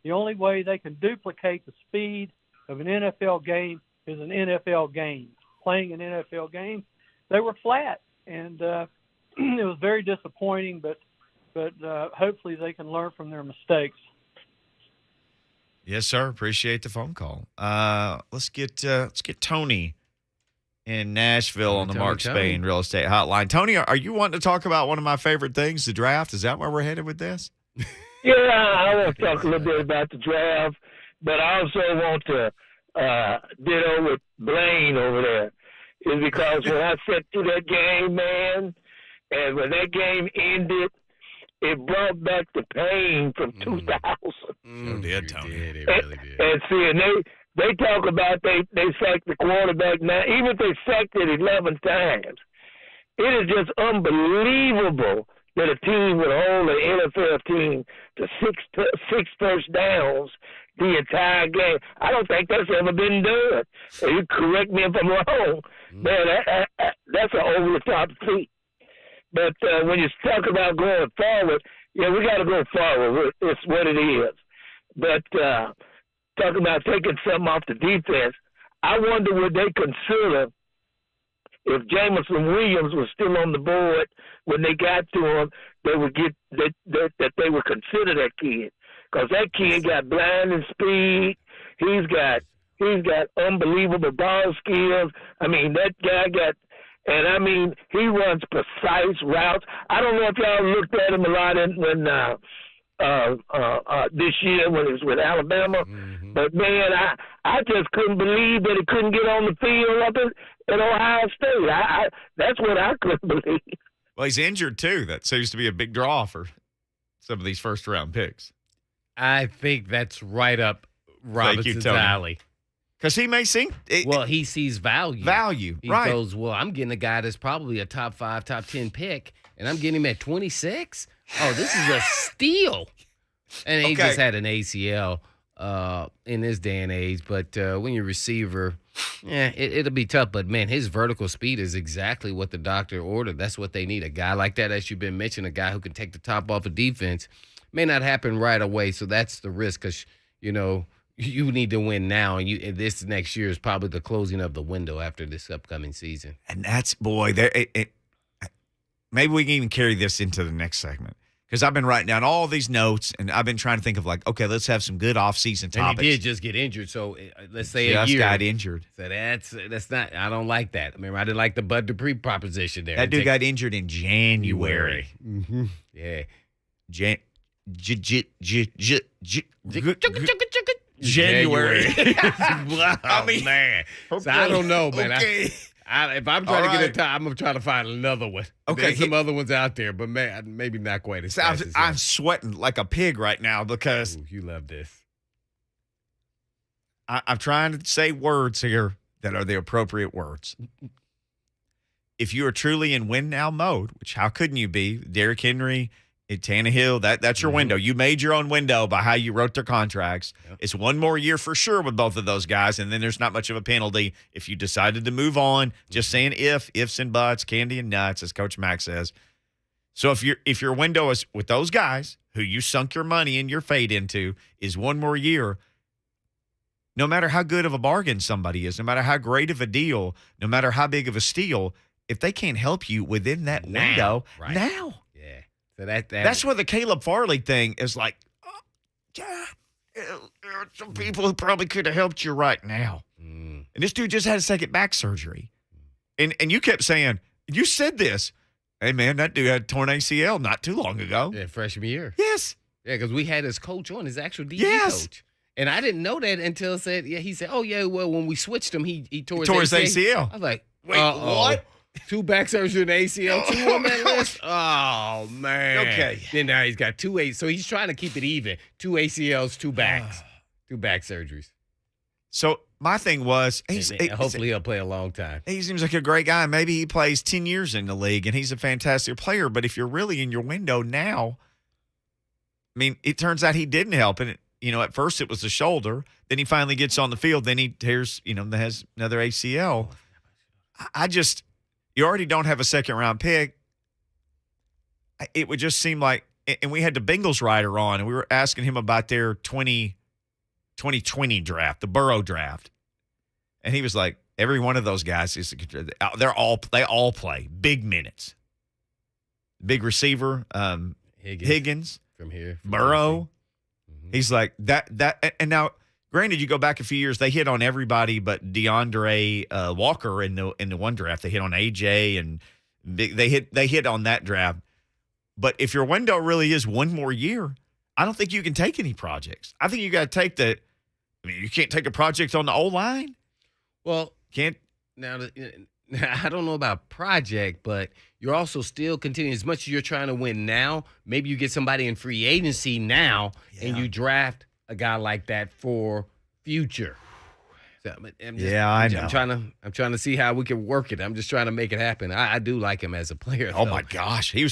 The only way they can duplicate the speed of an NFL game is an NFL game. Playing an NFL game, they were flat, and it was very disappointing. But hopefully they can learn from their mistakes. Yes, sir. Appreciate the phone call. Let's get Tony in Nashville on the Mark Spain Real Estate Hotline. Tony, are you wanting to talk about one of my favorite things, the draft? Is that where we're headed with this? Yeah, I want to talk a little bit about the draft, but I also want to ditto with Blaine over there. Is because when I sat through that game, man, and when that game ended, it brought back the pain from 2000. Sure did, Tony. It really did. And see, and they talk about they sacked the quarterback now. Even if they sacked it 11 times, it is just unbelievable that a team would hold an NFL team to six first downs the entire game. I don't think that's ever been done. You correct me if I'm wrong. Man, that's an over-the-top feat. But when you talk about going forward, yeah, we got to go forward. It's what it is. But talking about taking something off the defense, I wonder would they consider if Jameson Williams was still on the board when they got to him, they would get that they would consider that kid, because that kid got blinding speed. He's got unbelievable ball skills. I mean, that guy got. And, I mean, he runs precise routes. I don't know if y'all looked at him a lot when this year when he was with Alabama. Mm-hmm. But, man, I just couldn't believe that he couldn't get on the field up at Ohio State. That's what I couldn't believe. Well, he's injured, too. That seems to be a big draw for some of these first-round picks. I think that's right up Robinson's alley. Because he may see. He sees value. He goes, well, I'm getting a guy that's probably a top 5, top 10 pick, and I'm getting him at 26. Oh, this is a steal. And he just had an ACL in this day and age. But when you're a receiver, it'll be tough. But, man, his vertical speed is exactly what the doctor ordered. That's what they need. A guy like that, as you've been mentioning, a guy who can take the top off of defense. May not happen right away, so that's the risk because, you need to win now, and this next year is probably the closing of the window after this upcoming season. And that's, maybe we can even carry this into the next segment, because I've been writing down all these notes, and I've been trying to think of let's have some good off-season topics. And he did just get injured, so let's say a year. Just got injured. So that's not. I don't like that. I mean, I didn't like the Bud Dupree proposition there. That dude got injured in January. Mm-hmm. Yeah. January. Wow, I mean, man. Okay. So I don't know, man. Okay. If I'm trying to get a time, I'm going to try to find another one. Okay. There's some other ones out there, but man, maybe not quite as fast as I'm sweating like a pig right now because you love this. I'm trying to say words here that are the appropriate words. If you are truly in win now mode, which how couldn't you be? Derrick Henry, Tannehill, that's your window. You made your own window by how you wrote their contracts. Yep. It's one more year for sure with both of those guys, and then there's not much of a penalty if you decided to move on. Just saying ifs and buts, candy and nuts, as Coach Mack says. So if your window is with those guys who you sunk your money and your fate into is one more year, no matter how good of a bargain somebody is, no matter how great of a deal, no matter how big of a steal, if they can't help you within that window, now. Yeah. So that's where the Caleb Farley thing is like, there are some people who probably could have helped you right now. And this dude just had a second back surgery. And you kept saying, you said this. Hey, man, that dude had torn ACL not too long ago. Yeah, freshman year. Yes. Yeah, because we had his coach on, his actual DB coach. And I didn't know that until he said, oh, yeah, well, when we switched him, he tore his ACL. I was like, wait, what? 2 back surgery and ACL, 2 on that list? Oh, man. Okay. Then now he's got 2 ACLs. So he's trying to keep it even. 2 ACLs, 2 backs. 2 back surgeries. So my thing was, hopefully he'll play a long time. He seems like a great guy. Maybe he plays 10 years in the league, and he's a fantastic player. But if you're really in your window now, I mean, it turns out he didn't help. And, at first it was the shoulder. Then he finally gets on the field. Then he tears, has another ACL. You already don't have a second-round pick. It would just seem like – and we had the Bengals writer on, and we were asking him about their 2020 draft, the Burrow draft. And he was like, every one of those guys they all play big minutes. Big receiver, Higgins from here, Burrow. He's like that. And now, granted, you go back a few years, they hit on everybody but DeAndre Walker in the one draft. They hit on AJ and they hit on that draft. But if your window really is one more year, I don't think you can take any projects. I think you got to take you can't take a project on the O-line. Well, can't. Now, I don't know about project, but you're also still continuing. As much as you're trying to win now, maybe you get somebody in free agency now and you draft a guy like that for future. So, I know. I'm trying to see how we can work it. I'm just trying to make it happen. I do like him as a player. Oh, my gosh. He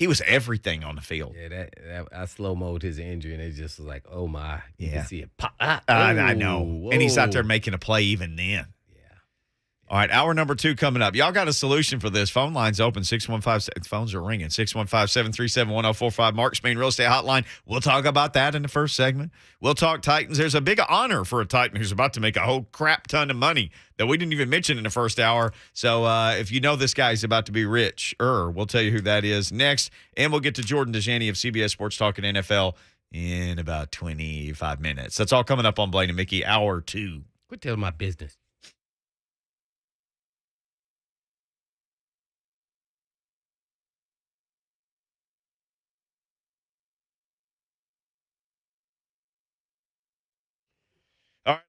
was everything on the field. Yeah, that I slow-moed his injury, and it just was like, oh, my. You can see it pop. I know. Whoa. And he's out there making a play even then. All right, hour number 2 coming up. Y'all got a solution for this. Phone line's open, 615. Phones are ringing, 615-737-1045. Mark Spain Real Estate Hotline. We'll talk about that in the first segment. We'll talk Titans. There's a big honor for a Titan who's about to make a whole crap ton of money that we didn't even mention in the first hour. So if you know this guy's about to be rich, we'll tell you who that is next. And we'll get to Jordan Dajani of CBS Sports Talking NFL in about 25 minutes. That's all coming up on Blaine and Mickey, hour 2. Quit telling my business. All right.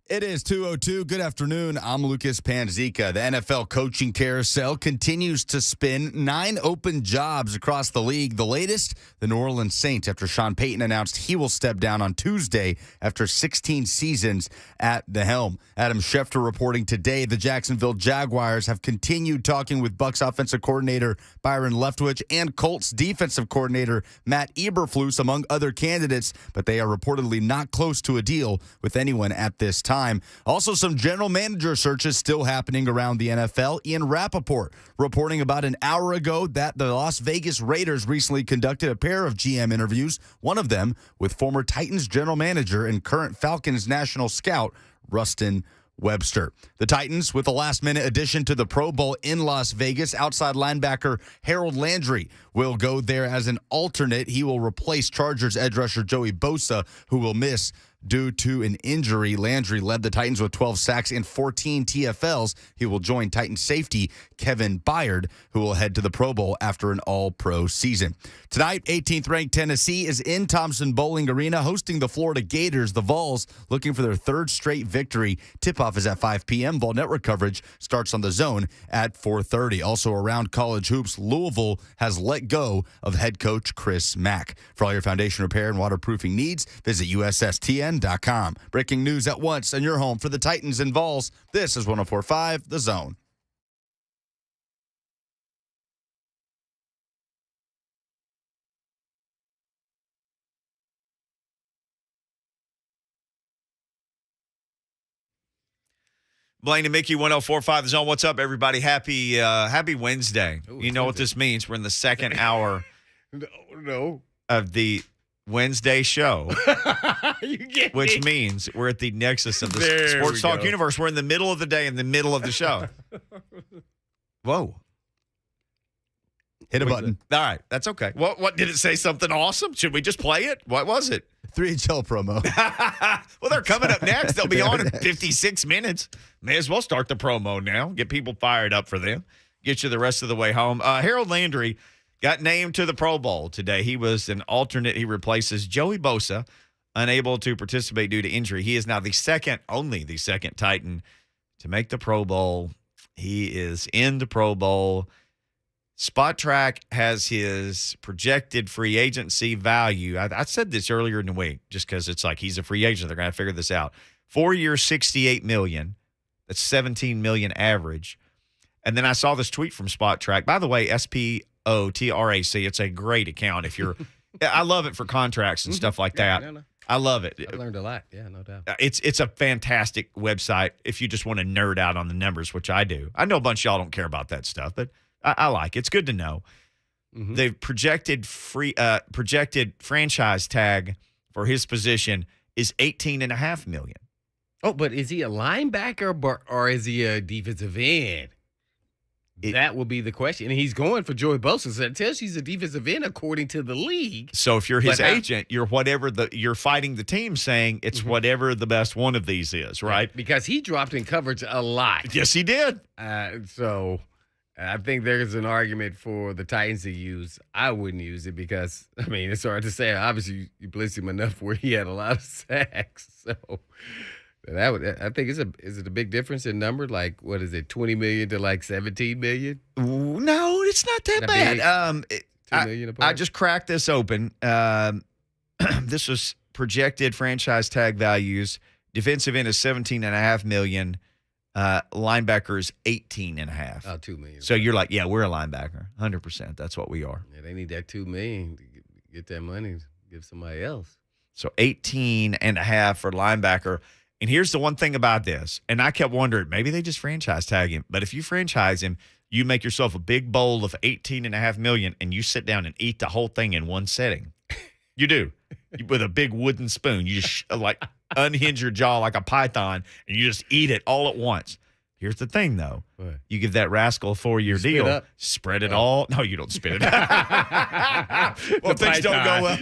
It is 2:02. Good afternoon. I'm Lucas Panzica. The NFL coaching carousel continues to spin. 9 open jobs across the league. The latest, the New Orleans Saints, after Sean Payton announced he will step down on Tuesday after 16 seasons at the helm. Adam Schefter reporting today the Jacksonville Jaguars have continued talking with Bucs offensive coordinator Byron Leftwich and Colts defensive coordinator Matt Eberflus, among other candidates, but they are reportedly not close to a deal with anyone at this time. Also, some general manager searches still happening around the NFL. Ian Rappaport reporting about an hour ago that the Las Vegas Raiders recently conducted a pair of GM interviews, one of them with former Titans general manager and current Falcons national scout Rustin Webster. The Titans, with a last-minute addition to the Pro Bowl in Las Vegas, outside linebacker Harold Landry will go there as an alternate. He will replace Chargers edge rusher Joey Bosa, who will miss due to an injury. Landry led the Titans with 12 sacks and 14 TFLs. He will join Titans safety Kevin Byard, who will head to the Pro Bowl after an all-pro season. Tonight, 18th-ranked Tennessee is in Thompson Bowling Arena hosting the Florida Gators. The Vols looking for their third straight victory. Tip-off is at 5 p.m. Vol Network coverage starts on the Zone at 4:30. Also around college hoops, Louisville has let go of head coach Chris Mack. For all your foundation repair and waterproofing needs, visit USSTN.com. Breaking news at once and your home for the Titans and Vols. This is 104.5 The Zone. Blaine and Mickey, 104.5 The Zone. What's up, everybody? Happy Wednesday. Ooh, you know what this means. We're in the second hour No. of the Wednesday show, You get which me. means we're at the nexus of the There sports we talk go. universe. We're in the middle of the day, in the middle of the show. Whoa. Hit a button. All right, that's okay. What did it say? Something awesome? Should we just play it? What was it? 3HL promo. Well, they're coming up next. They'll be on in 56 minutes. May as well start the promo now. Get people fired up for them. Get you the rest of the way home. Harold Landry got named to the Pro Bowl today. He was an alternate. He replaces Joey Bosa, unable to participate due to injury. He is now only the second Titan to make the Pro Bowl. He is in the Pro Bowl. Spot Track has his projected free agency value. I said this earlier in the week just because it's like he's a free agent. They're going to figure this out. 4 years, $68 million. That's $17 million average. And then I saw this tweet from Spot Track. By the way, SPOTRAC. It's a great account. If you're, I love it for contracts and stuff like that. No. I love it. I learned a lot. Yeah, no doubt. It's a fantastic website if you just want to nerd out on the numbers, which I do. I know a bunch of y'all don't care about that stuff, but I like it. It's good to know. Mm-hmm. The projected franchise tag for his position is $18.5 million. Oh, but is he a linebacker or is he a defensive end? That will be the question. And he's going for Joey Bosa. So that tells you he's a defensive end according to the league. So if you're his agent, you're you're fighting the team saying it's whatever the best one of these is, right? Because he dropped in coverage a lot. Yes, he did. So I think there's an argument for the Titans to use. I wouldn't use it because, I mean, it's hard to say. Obviously, you blitzed him enough where he had a lot of sacks. So I think is it a big difference in number? Like, what is it, 20 million to like 17 million? Ooh, no, it's not that bad. 2 million apart? I just cracked this open. This was projected franchise tag values. Defensive end is $17.5 million. Linebackers $18.5. Oh, 2 million. So you're like, yeah, we're a linebacker, 100%. That's what we are. Yeah, they need that 2 million to get that money to give somebody else. So 18.5 for linebacker. And here's the one thing about this, and I kept wondering, maybe they just franchise tag him. But if you franchise him, you make yourself a big bowl of $18.5 million, and you sit down and eat the whole thing in one setting. You do. With a big wooden spoon. You just like unhinge your jaw like a python, and you just eat it all at once. Here's the thing, though. What? You give that rascal a 4-year Spit deal. up? Spread it all. No, you don't spit it out. Well, things don't go well.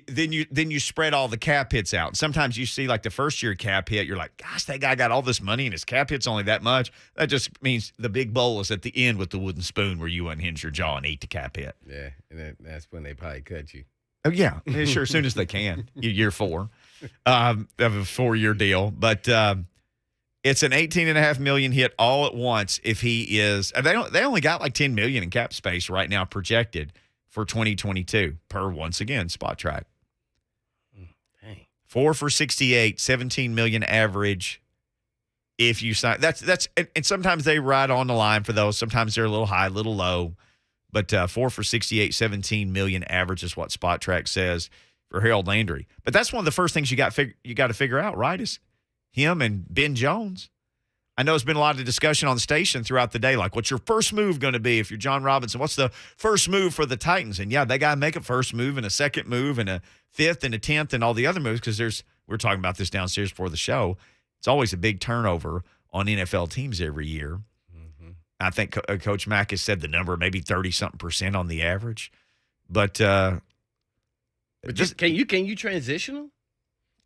Then you spread all the cap hits out. Sometimes you see like the first year cap hit, you're like, gosh, that guy got all this money and his cap hit's only that much. That just means the big bowl is at the end with the wooden spoon where you unhinge your jaw and eat the cap hit. Yeah, and that's when they probably cut you. Oh, yeah. Sure, as soon as they can. Year 4. of a 4-year deal. But it's an $18.5 million hit all at once if he is. They only got like $10 million in cap space right now projected for 2022 per, once again, Spot Track. Dang. 4 for 68, $17 million average. If you sign, that's and sometimes they ride on the line for those. Sometimes they're a little high, a little low. But 4 for 68, $17 million average is what Spot Track says for Harold Landry. But that's one of the first things you got to figure out, right? Is him and Ben Jones. I know there's been a lot of discussion on the station throughout the day, like, what's your first move going to be if you're John Robinson? What's the first move for the Titans? And, yeah, they got to make a first move and a second move and a fifth and a 10th and all the other moves because we're talking about this downstairs before the show. It's always a big turnover on NFL teams every year. Mm-hmm. I think Coach Mack has said the number maybe 30-something% on the average. But just can you transitional?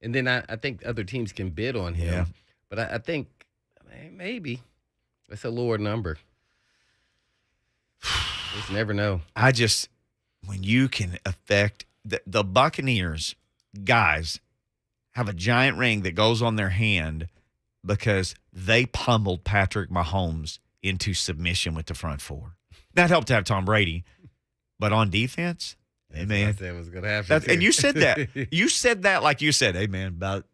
And then I think other teams can bid on him. Yeah. But I think maybe that's a lower number. Just never know. When you can affect the Buccaneers guys have a giant ring that goes on their hand because they pummeled Patrick Mahomes into submission with the front four. That helped to have Tom Brady, but on defense, hey man, that was gonna happen. And you said that. You said that like you said, hey man, about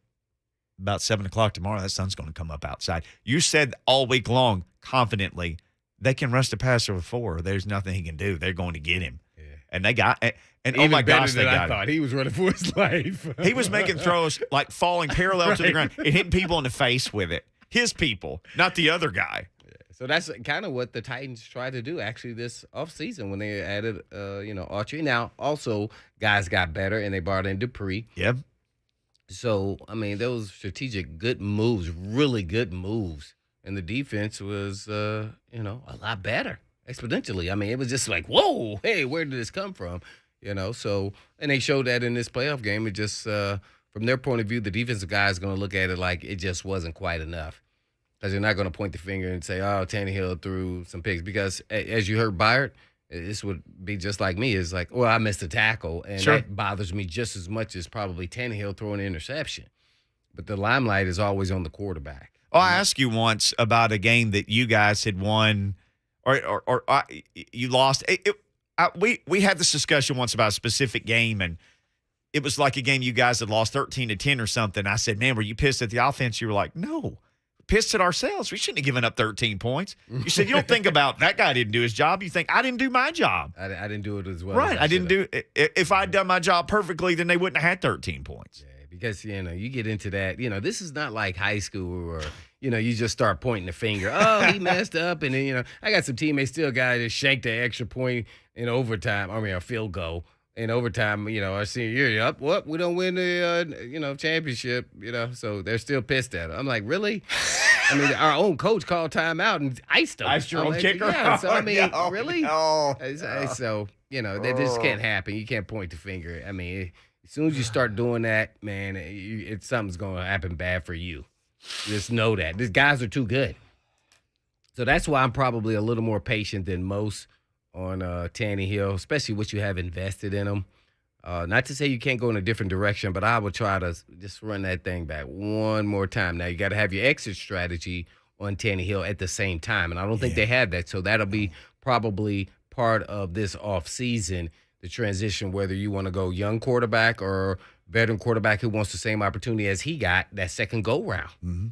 7:00 tomorrow, that sun's going to come up outside. You said all week long, confidently, they can rush the passer with 4. There's nothing he can do. They're going to get him. Yeah. And they got and even oh my gosh, they got him. I thought he was running for his life. He was making throws like falling parallel to the ground and hitting people in the face with it. His people, not the other guy. Yeah. So that's kind of what the Titans tried to do actually this offseason when they added Autry. Now, also guys got better and they brought in Dupree. Yep. So, I mean, those strategic good moves, really good moves. And the defense was, a lot better exponentially. I mean, it was just like, whoa, hey, where did this come from? So, and they showed that in this playoff game. It just, from their point of view, the defensive guy is going to look at it like it just wasn't quite enough. Because they're not going to point the finger and say, oh, Tannehill threw some picks. Because, as you heard Byard, this would be just like me. It's like, well, I missed a tackle, and sure, that bothers me just as much as probably Tannehill throwing an interception. But the limelight is always on the quarterback. Oh, I asked you once about a game that you guys had won, or you lost. We had this discussion once about a specific game, and it was like a game you guys had lost 13-10 or something. I said, man, were you pissed at the offense? You were like, no. Pissed at ourselves. We shouldn't have given up 13 points. You said you don't think about that guy didn't do his job. You think I didn't do my job. I didn't do it as well. Right. I didn't do it. If I'd done my job perfectly, then they wouldn't have had 13 points. Yeah, because, you get into that. This is not like high school or, you just start pointing the finger. Oh, he messed up. And then, I got some teammates still got to shank the extra point in overtime. I mean, a field goal. In overtime, our senior year, we don't win the, championship, so they're still pissed at it. I'm like, really? I mean, our own coach called timeout and iced them. Iced your own kicker? Yeah, so, I mean, no, really? No. So, that just can't happen. You can't point the finger. I mean, as soon as you start doing that, man, something's going to happen bad for you. Just know that. These guys are too good. So that's why I'm probably a little more patient than most on Tannehill, especially what you have invested in him. Not to say you can't go in a different direction, but I would try to just run that thing back one more time. Now, you got to have your exit strategy on Tannehill at the same time, and I don't think they have that. So that'll be probably part of this offseason, the transition, whether you want to go young quarterback or veteran quarterback who wants the same opportunity as he got that second go-round. Mm-hmm.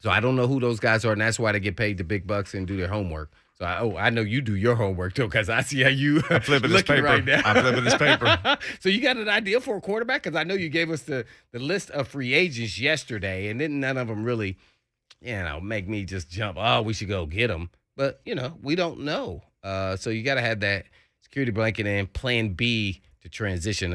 So I don't know who those guys are, and that's why they get paid the big bucks and do their homework. So I know you do your homework too, because I see how you I'm flipping this paper right now. I'm flipping this paper. So you got an idea for a quarterback? Because I know you gave us the list of free agents yesterday, and then none of them really, make me just jump. Oh, we should go get them. But we don't know. So you got to have that security blanket and Plan B to transition.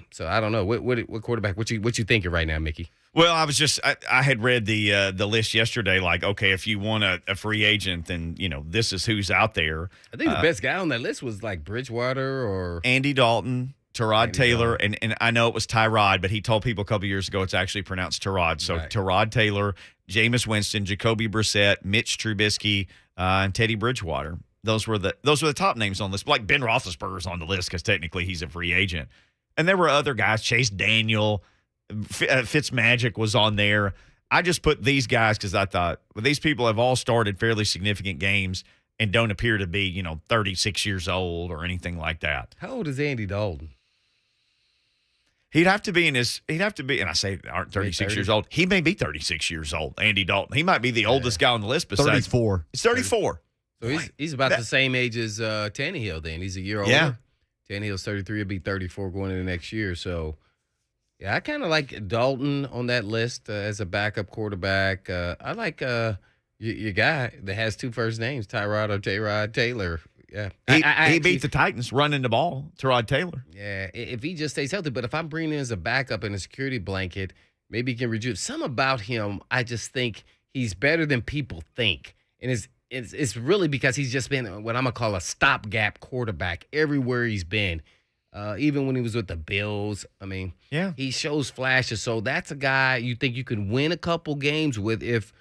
So I don't know what quarterback. What you thinking right now, Mickey? Well, I had read the list yesterday, like, okay, if you want a free agent, then, this is who's out there. I think the best guy on that list was like Bridgewater or Andy Dalton, Tyrod Taylor, and I know it was Tyrod, but he told people a couple years ago it's actually pronounced Tyrod. So right. Tyrod Taylor, Jameis Winston, Jacoby Brissett, Mitch Trubisky, and Teddy Bridgewater. Those were the top names on the list. Like Ben Roethlisberger's on the list because technically he's a free agent. And there were other guys, Chase Daniel, Fitzmagic was on there. I just put these guys because I thought, well, these people have all started fairly significant games and don't appear to be, 36 years old or anything like that. How old is Andy Dalton? He'd have to be, and I say aren't 36 years old. He may be 36 years old, Andy Dalton. He might be the oldest guy on the list besides. 34. He's 34. So he's about the same age as Tannehill then. He's a year older. Yeah. Tannehill's 33. He'll be 34 going into next year. So, yeah, I kind of like Dalton on that list as a backup quarterback. I like your guy that has two first names, Tyrod or Tyrod Taylor. Yeah. He beat the Titans running the ball, Tyrod Taylor. Yeah, if he just stays healthy. But if I'm bringing him as a backup and a security blanket, maybe he can reduce. Some about him, I just think he's better than people think. And it's really because he's just been what I'm going to call a stopgap quarterback everywhere he's been. Even when he was with the Bills, I mean, yeah, he shows flashes. So that's a guy you think you can win a couple games with if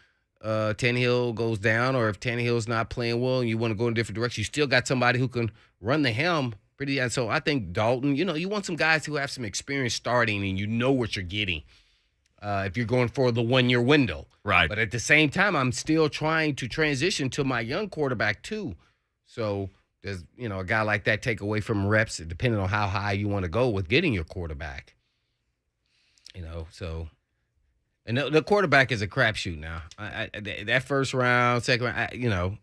Tannehill goes down or if Tannehill's not playing well and you want to go in a different direction. You still got somebody who can run the helm pretty. And so I think Dalton, you want some guys who have some experience starting and you know what you're getting if you're going for the 1-year window. Right. But at the same time, I'm still trying to transition to my young quarterback too. So does, a guy like that take away from reps depending on how high you want to go with getting your quarterback? So. And the quarterback is a crapshoot now. That first round, second round,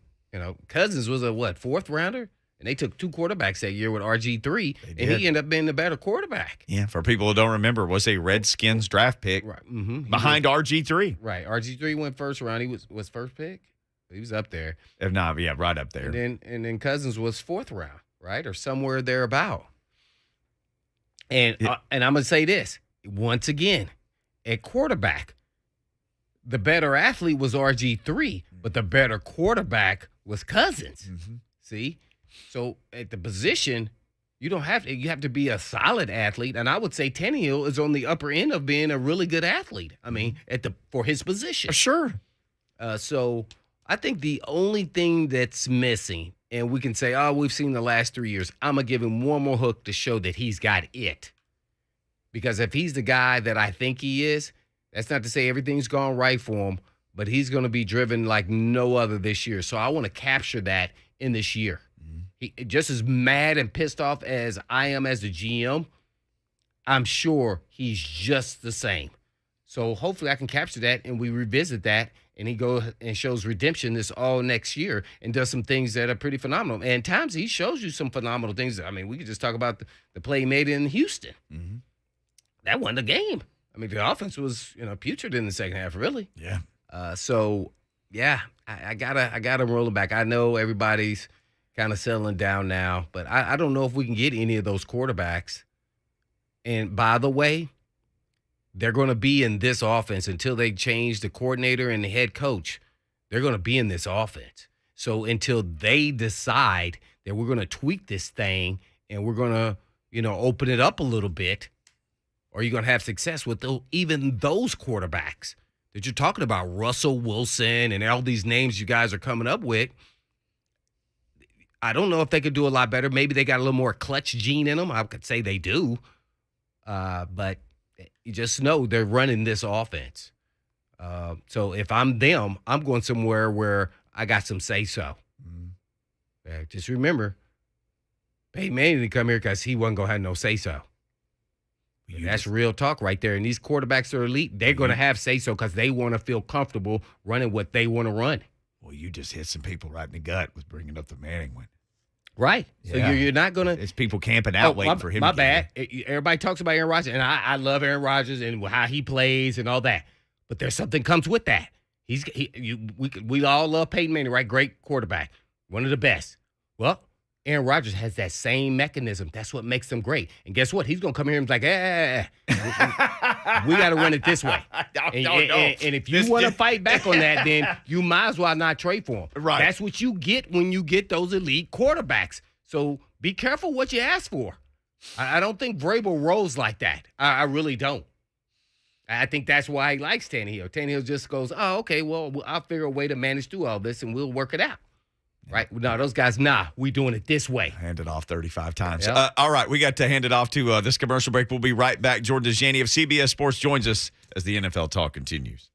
Cousins was a fourth rounder? And they took two quarterbacks that year with RG3, and he ended up being the better quarterback. Yeah, for people who don't remember, was a Redskins draft pick behind RG3. Right, RG3 went first round. He was first pick. He was up there. If not, yeah, right up there. And then Cousins was fourth round, right, or somewhere thereabout. And I'm gonna say this once again, at quarterback, the better athlete was RG3, but the better quarterback was Cousins. Mm-hmm. See? So at the position, you have to be a solid athlete, and I would say Tannehill is on the upper end of being a really good athlete. I mean, for his position. Sure. So I think the only thing that's missing, and we can say, we've seen the last 3 years, I'm going to give him one more hook to show that he's got it. Because if he's the guy that I think he is, that's not to say everything's gone right for him, but he's going to be driven like no other this year. So I want to capture that in this year. He, just as mad and pissed off as I am as the GM, I'm sure he's just the same. So hopefully I can capture that and we revisit that and he goes and shows redemption this all next year and does some things that are pretty phenomenal. And at times he shows you some phenomenal things. I mean, we could just talk about the play he made in Houston. Mm-hmm. That won the game. I mean, the offense was, putrid in the second half, really. Yeah. I gotta roll it back. I know everybody's kind of settling down now, but I don't know if we can get any of those quarterbacks. And by the way, they're going to be in this offense until they change the coordinator and the head coach. They're going to be in this offense. So until they decide that we're going to tweak this thing and we're going to, open it up a little bit, or you're going to have success with even those quarterbacks that you're talking about, Russell Wilson and all these names you guys are coming up with. I don't know if they could do a lot better. Maybe they got a little more clutch gene in them. I could say they do. But you just know they're running this offense. So if I'm them, I'm going somewhere where I got some say-so. Mm-hmm. Just remember, Payton Manning didn't come here because he wasn't going to have no say-so. That's real talk right there. And these quarterbacks are elite. They're going to have say-so because they want to feel comfortable running what they want to run. Well, you just hit some people right in the gut with bringing up the Manning one. Right. So you're not going to – it's people camping out waiting for him. My bad. Everybody talks about Aaron Rodgers, and I love Aaron Rodgers and how he plays and all that. But there's something comes with that. We all love Peyton Manning, right? Great quarterback. One of the best. Well, Aaron Rodgers has that same mechanism. That's what makes them great. And guess what? He's going to come here and be like, we got to run it this way. And if you want to fight back on that, then you might as well not trade for him. Right. That's what you get when you get those elite quarterbacks. So be careful what you ask for. I don't think Vrabel rolls like that. I really don't. I think that's why he likes Tannehill. Tannehill just goes, okay, well, I'll figure a way to manage through all this, and we'll work it out. Right? No, those guys, we doing it this way. Hand it off 35 times. Yep. All right, we got to hand it off to this commercial break. We'll be right back. Jordan Dajani of CBS Sports joins us as the NFL talk continues.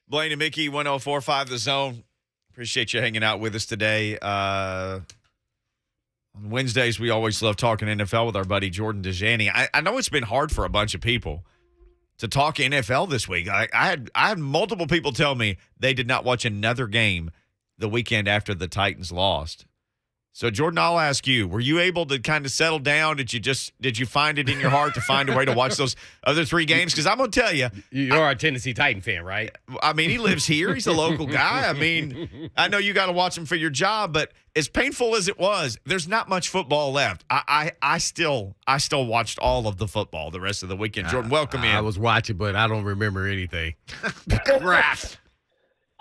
Blaine and Mickey, 104.5 The Zone. Appreciate you hanging out with us today. On Wednesdays, we always love talking NFL with our buddy Jordan Dajani. I know it's been hard for a bunch of people to talk NFL this week. I had multiple people tell me they did not watch another game the weekend after the Titans lost. So, Jordan, I'll ask you, were you able to kind of settle down? Did you find it in your heart to find a way to watch those other 3 games? Because I'm going to tell you. You're a Tennessee Titan fan, right? I mean, he lives here. He's a local guy. I mean, I know you got to watch him for your job, but as painful as it was, there's not much football left. I still watched all of the football the rest of the weekend. Jordan, welcome in. I was watching, but I don't remember anything. Crap.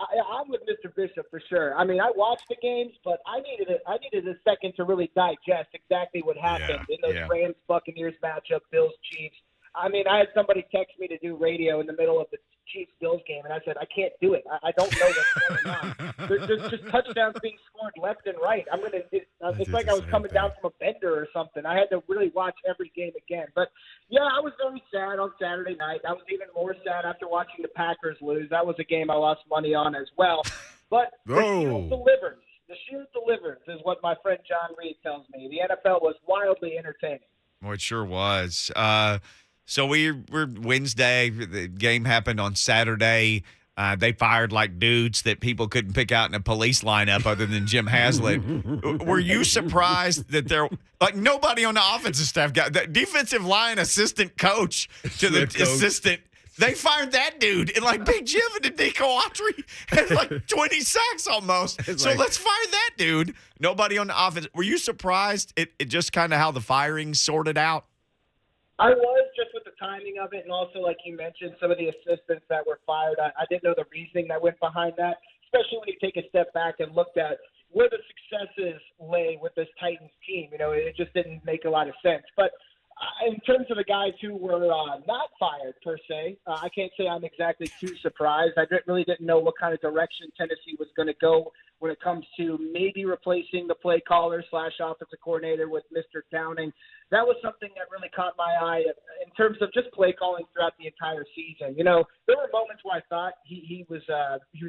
I'm with Mr. Bishop for sure. I mean, I watched the games, but I needed a second to really digest exactly what happened in those Rams Buccaneers matchup, Bills Chiefs. I mean, I had somebody text me to do radio in the middle of the Chiefs Bills game, and I said I can't do it. I don't know what's going on. There's just touchdowns being scored left and right. It's like I was coming down from a bender or something. I had to really watch every game again. But yeah, I was very sad on Saturday night. I was even more sad after watching the Packers lose. That was a game I lost money on as well. But the shield delivers. The shield delivers is what my friend John Reed tells me. The NFL was wildly entertaining. Well, it sure was. So we're Wednesday. The game happened on Saturday. They fired like dudes that people couldn't pick out in a police lineup other than Jim Haslett. Were you surprised that nobody on the offensive staff got the defensive line assistant coach to the assistant? They fired that dude, and like Big Jim and Nico Autry had like 20 sacks almost. So let's fire that dude. Nobody on the offense. Were you surprised it just kind of how the firing sorted out? I was, just with the timing of it, and also, like you mentioned, some of the assistants that were fired. I didn't know the reasoning that went behind that, especially when you take a step back and looked at where the successes lay with this Titans team. You know, it just didn't make a lot of sense. But in terms of the guys who were not fired, per se, I can't say I'm exactly too surprised. I really didn't know what kind of direction Tennessee was going to go when it comes to maybe replacing the play caller / offensive coordinator with Mr. Downing. That was something that really caught my eye in terms of just play calling throughout the entire season. You know, there were moments where I thought he was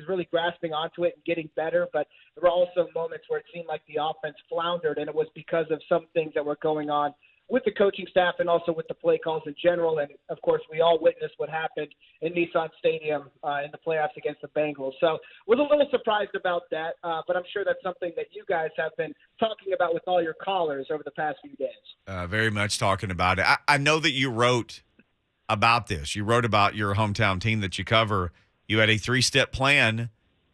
really grasping onto it and getting better, but there were also moments where it seemed like the offense floundered, and it was because of some things that were going on with the coaching staff and also with the play calls in general. And, of course, we all witnessed what happened in Nissan Stadium in the playoffs against the Bengals. So was a little surprised about that, but I'm sure that's something that you guys have been talking about with all your callers over the past few days. Very much talking about it. I know that you wrote about this. You wrote about your hometown team that you cover. You had a 3-step plan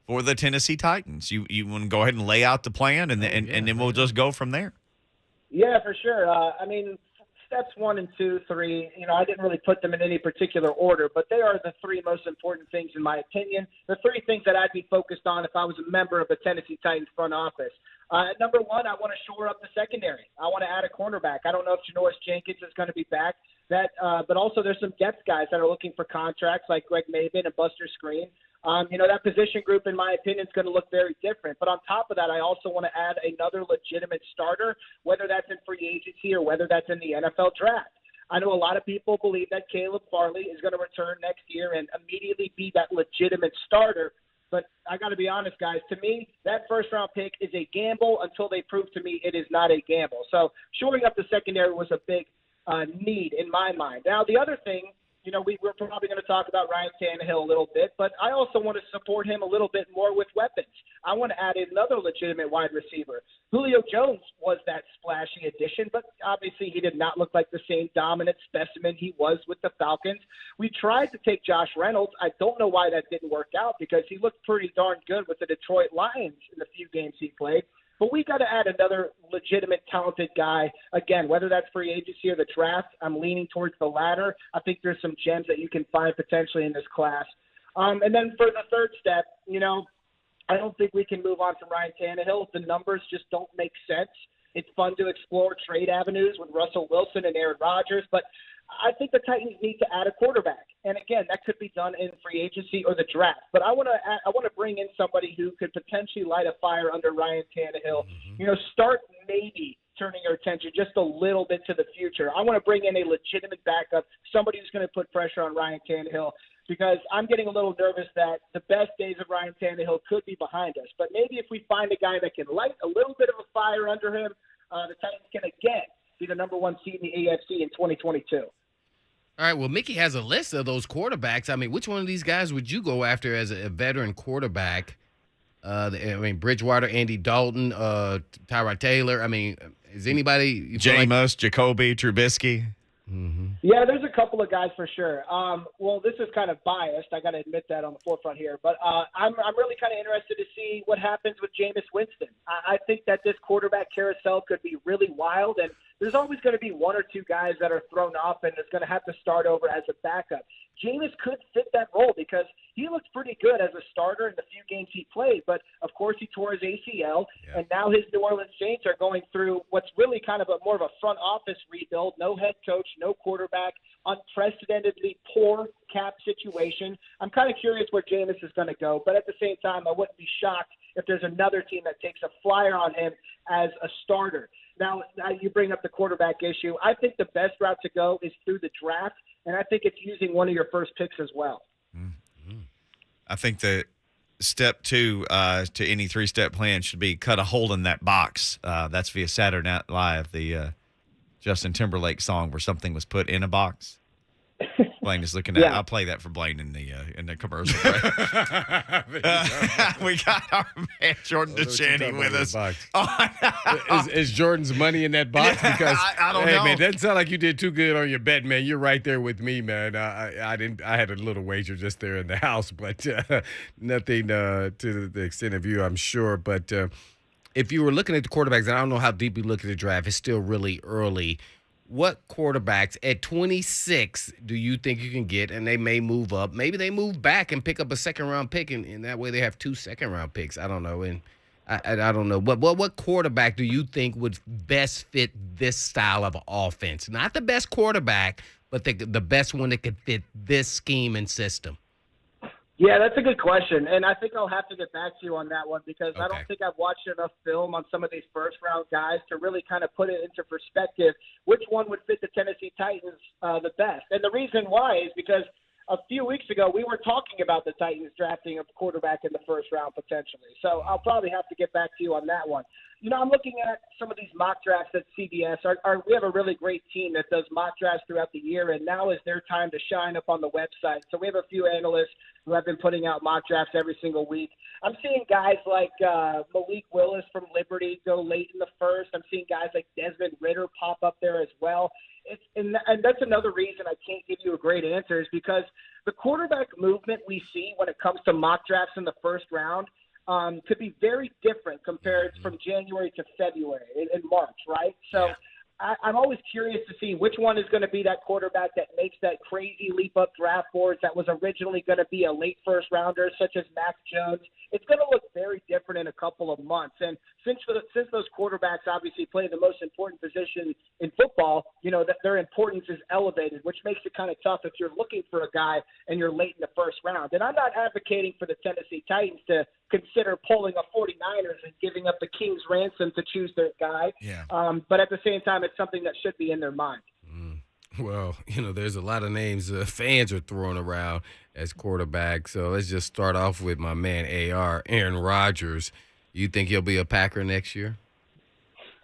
for the Tennessee Titans. You want to go ahead and lay out the plan, and then we'll just go from there. Yeah, for sure. I mean, steps 1 and 2, 3, I didn't really put them in any particular order, but they are the 3 most important things in my opinion. The 3 things that I'd be focused on if I was a member of the Tennessee Titans front office. Number 1, I want to shore up the secondary. I want to add a cornerback. I don't know if Janoris Jenkins is going to be back. But also there's some depth guys that are looking for contracts like Greg Maven and Buster Screen. That position group, in my opinion, is going to look very different. But on top of that, I also want to add another legitimate starter, whether that's in free agency or whether that's in the NFL draft. I know a lot of people believe that Caleb Farley is going to return next year and immediately be that legitimate starter. But I got to be honest, guys, to me, that first-round pick is a gamble until they prove to me it is not a gamble. So shoring up the secondary was a big need in my mind. Now, the other thing, we're probably going to talk about Ryan Tannehill a little bit, but I also want to support him a little bit more with weapons. I want to add another legitimate wide receiver. Julio Jones was that splashy addition, but obviously he did not look like the same dominant specimen he was with the Falcons. We tried to take Josh Reynolds. I don't know why that didn't work out because he looked pretty darn good with the Detroit Lions in the few games he played. But we got to add another legitimate, talented guy. Again, whether that's free agency or the draft, I'm leaning towards the latter. I think there's some gems that you can find potentially in this class. And then for the third step, I don't think we can move on from Ryan Tannehill. The numbers just don't make sense. It's fun to explore trade avenues with Russell Wilson and Aaron Rodgers, but I think the Titans need to add a quarterback. And again, that could be done in free agency or the draft. But I want to bring in somebody who could potentially light a fire under Ryan Tannehill. Start maybe turning your attention just a little bit to the future. I want to bring in a legitimate backup, somebody who's going to put pressure on Ryan Tannehill. because I'm getting a little nervous that the best days of Ryan Tannehill could be behind us. But maybe if we find a guy that can light a little bit of a fire under him, the Titans can again be the number one seed in the AFC in 2022. All right, well, Mickey has a list of those quarterbacks. I mean, which one of these guys would you go after as a veteran quarterback? Bridgewater, Andy Dalton, Tyrod Taylor. I mean, is anybody – Jameis, Jacoby, Trubisky. Mm-hmm. Yeah, there's a couple of guys for sure. Well, this is kind of biased. I got to admit that on the forefront here. But I'm really kind of interested to see what happens with Jameis Winston. I think that this quarterback carousel could be really wild, and there's always going to be one or two guys that are thrown off and is going to have to start over as a backup. Jameis could fit that role because he looked pretty good as a starter in the few games he played. But, of course, he tore his ACL, and now his New Orleans Saints are going through what's really kind of more of a front office rebuild. No head coach, no quarterback, unprecedentedly poor cap situation. I'm kind of curious where Jameis is going to go. But at the same time, I wouldn't be shocked if there's another team that takes a flyer on him as a starter. Now you bring up the quarterback issue. I think the best route to go is through the draft, and I think it's using one of your first picks as well. Mm-hmm. I think that step two to any three-step plan should be cut a hole in that box. That's via Saturday Night Live, the Justin Timberlake song where something was put in a box. Blaine is looking at it. I'll play that for Blaine in the commercial break. We got our man Jordan Dajani with us. Is Jordan's money in that box? Because I don't know. Hey, man, doesn't sound like you did too good on your bet, man. You're right there with me, man. I didn't. I had a little wager just there in the house, but nothing to the extent of you, I'm sure. But if you were looking at the quarterbacks, and I don't know how deep you look at the draft, it's still really early. What quarterbacks at 26 do you think you can get, and they may move up? Maybe they move back and pick up a second-round pick, and that way they have 2 second-round picks. I don't know. And I don't know. What quarterback do you think would best fit this style of offense? Not the best quarterback, but the best one that could fit this scheme and system. Yeah, that's a good question, and I think I'll have to get back to you on that one because I don't think I've watched enough film on some of these first-round guys to really kind of put it into perspective which one would fit the Tennessee Titans the best. And the reason why is because a few weeks ago we were talking about the Titans drafting a quarterback in the first round potentially. So I'll probably have to get back to you on that one. You know, I'm looking at some of these mock drafts at CBS. We have a really great team that does mock drafts throughout the year, and now is their time to shine up on the website. So we have a few analysts who have been putting out mock drafts every single week. I'm seeing guys like Malik Willis from Liberty go late in the first. I'm seeing guys like Desmond Ridder pop up there as well. And that's another reason I can't give you a great answer is because the quarterback movement we see when it comes to mock drafts in the first round could be very different compared from January to February and March, right? So I'm always curious to see which one is going to be that quarterback that makes that crazy leap up draft boards that was originally going to be a late first rounder, such as Mac Jones. It's going to look very different in a couple of months. And since those quarterbacks obviously play the most important position in football, you know, that their importance is elevated, which makes it kind of tough if you're looking for a guy and you're late in the first round. And I'm not advocating for the Tennessee Titans to consider pulling a 49ers and giving up the king's ransom to choose their guy. But at the same time, it's something that should be in their mind. Well, you know, there's a lot of names fans are throwing around as quarterbacks. So let's just start off with my man Aaron Rodgers. You think he'll be a Packer next year?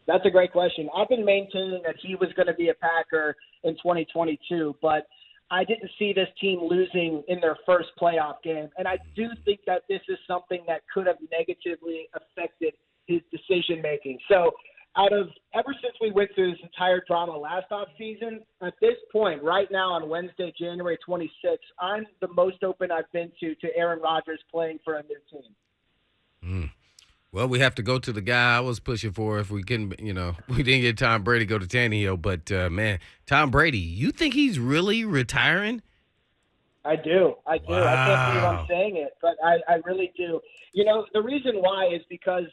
That's a great question. I've been maintaining that he was going to be a Packer in 2022, but I didn't see this team losing in their first playoff game. And I do think that this is something that could have negatively affected his decision-making. So ever since we went through this entire drama last offseason, at this point, right now on Wednesday, January 26th, I'm the most open I've been to Aaron Rodgers playing for a new team. Well, we have to go to the guy I was pushing for if we couldn't, you know, we didn't get Tom Brady go to Tannehill. But, man, Tom Brady, you think he's really retiring? I do. Wow. I can't believe I'm saying it, but I really do. You know, the reason why is because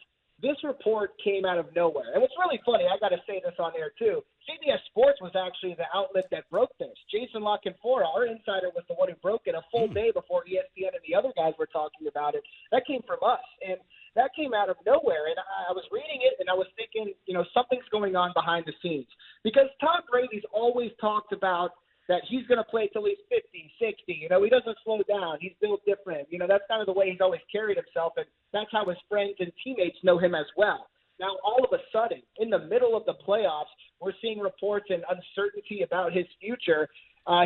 this report came out of nowhere. And it's really funny. I got to say this on air, too. CBS Sports was actually the outlet that broke this. Jason La Canfora, our insider, was the one who broke it a full day before ESPN and the other guys were talking about it. That came from us. And that came out of nowhere. And I was reading it, and I was thinking, you know, something's going on behind the scenes. Because Tom Brady's always talked about that he's going to play till he's 50, 60. He doesn't slow down. He's built different. That's kind of the way he's always carried himself, and that's how his friends and teammates know him as well. Now, all of a sudden, in the middle of the playoffs, we're seeing reports and uncertainty about his future.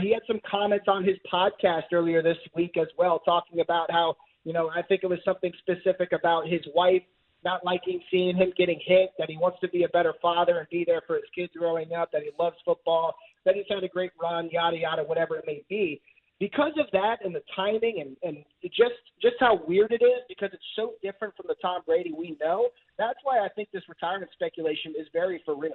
He had some comments on his podcast earlier this week as well, talking about how, I think it was something specific about his wife not liking seeing him getting hit, that he wants to be a better father and be there for his kids growing up, that he loves football, that he's had a great run, yada, yada, whatever it may be. Because of that and the timing and just how weird it is, because it's so different from the Tom Brady we know, that's why I think this retirement speculation is very for real.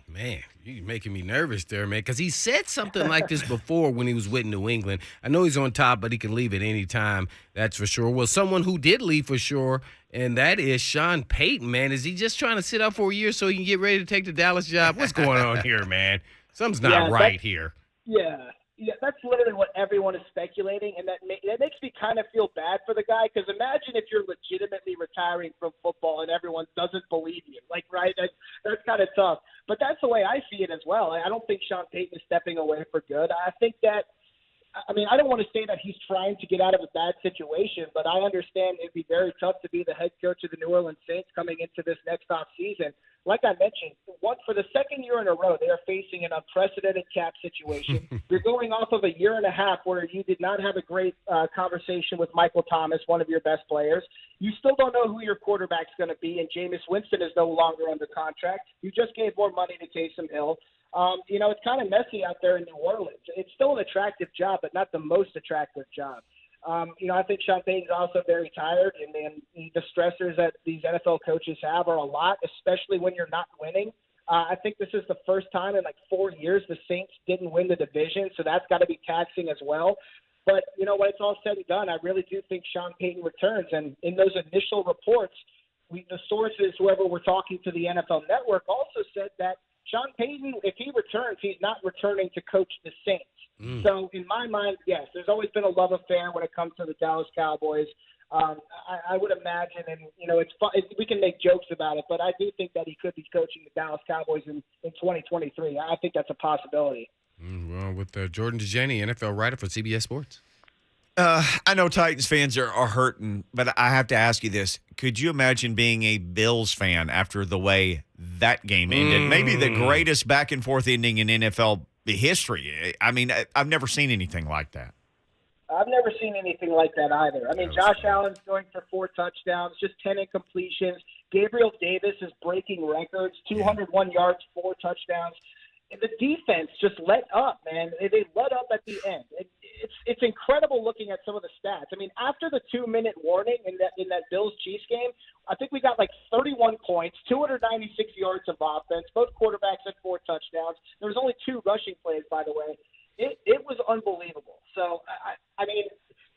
Man, you're making me nervous there, man, because he said something like this before when he was with New England. I know he's on top, but he can leave at any time, that's for sure. Well, someone who did leave for sure, and that is Sean Payton, man. Is he just trying to sit out for a year so he can get ready to take the Dallas job? What's going on here, man? Something's not right here. Yeah, that's literally what everyone is speculating, and that makes me kind of feel bad for the guy, because imagine if you're legitimately retiring from football and everyone doesn't believe you. Right? That's kind of tough. But that's the way I see it as well. I don't think Sean Payton is stepping away for good. I think that I don't want to say that he's trying to get out of a bad situation, but I understand it'd be very tough to be the head coach of the New Orleans Saints coming into this next offseason. Like I mentioned, for the second year in a row, they are facing an unprecedented cap situation. You're going off of a year and a half where you did not have a great conversation with Michael Thomas, one of your best players. You still don't know who your quarterback's going to be, and Jameis Winston is no longer under contract. You just gave more money to Taysom Hill. It's kind of messy out there in New Orleans. It's still an attractive job, but not the most attractive job. I think Sean Payton's also very tired, and the stressors that these NFL coaches have are a lot, especially when you're not winning. I think this is the first time in 4 years the Saints didn't win the division, so that's got to be taxing as well. But, when it's all said and done, I really do think Sean Payton returns. And in those initial reports, the sources, whoever we're talking to the NFL Network, also said that Sean Payton, if he returns, he's not returning to coach the Saints. So in my mind, yes, there's always been a love affair when it comes to the Dallas Cowboys. I would imagine, and it's fun, we can make jokes about it, but I do think that he could be coaching the Dallas Cowboys in 2023. I think that's a possibility. Well, with Jordan Dajani, NFL writer for CBS Sports. I know Titans fans are hurting, but I have to ask you this. Could you imagine being a Bills fan after the way that game ended? Maybe the greatest back-and-forth ending in NFL history. I mean, I've never seen anything like that. I've never seen anything like that either. I mean, Josh Allen's going for 4 touchdowns, just 10 incompletions. Gabriel Davis is breaking records, 201 yards, 4 touchdowns. And the defense just let up, man. They let up at the end. It's incredible looking at some of the stats. I mean, after the 2-minute warning in that Bills-Chiefs game, I think we got 31 points, 296 yards of offense. Both quarterbacks had 4 touchdowns. There was only 2 rushing plays, by the way. It was unbelievable. So, I mean,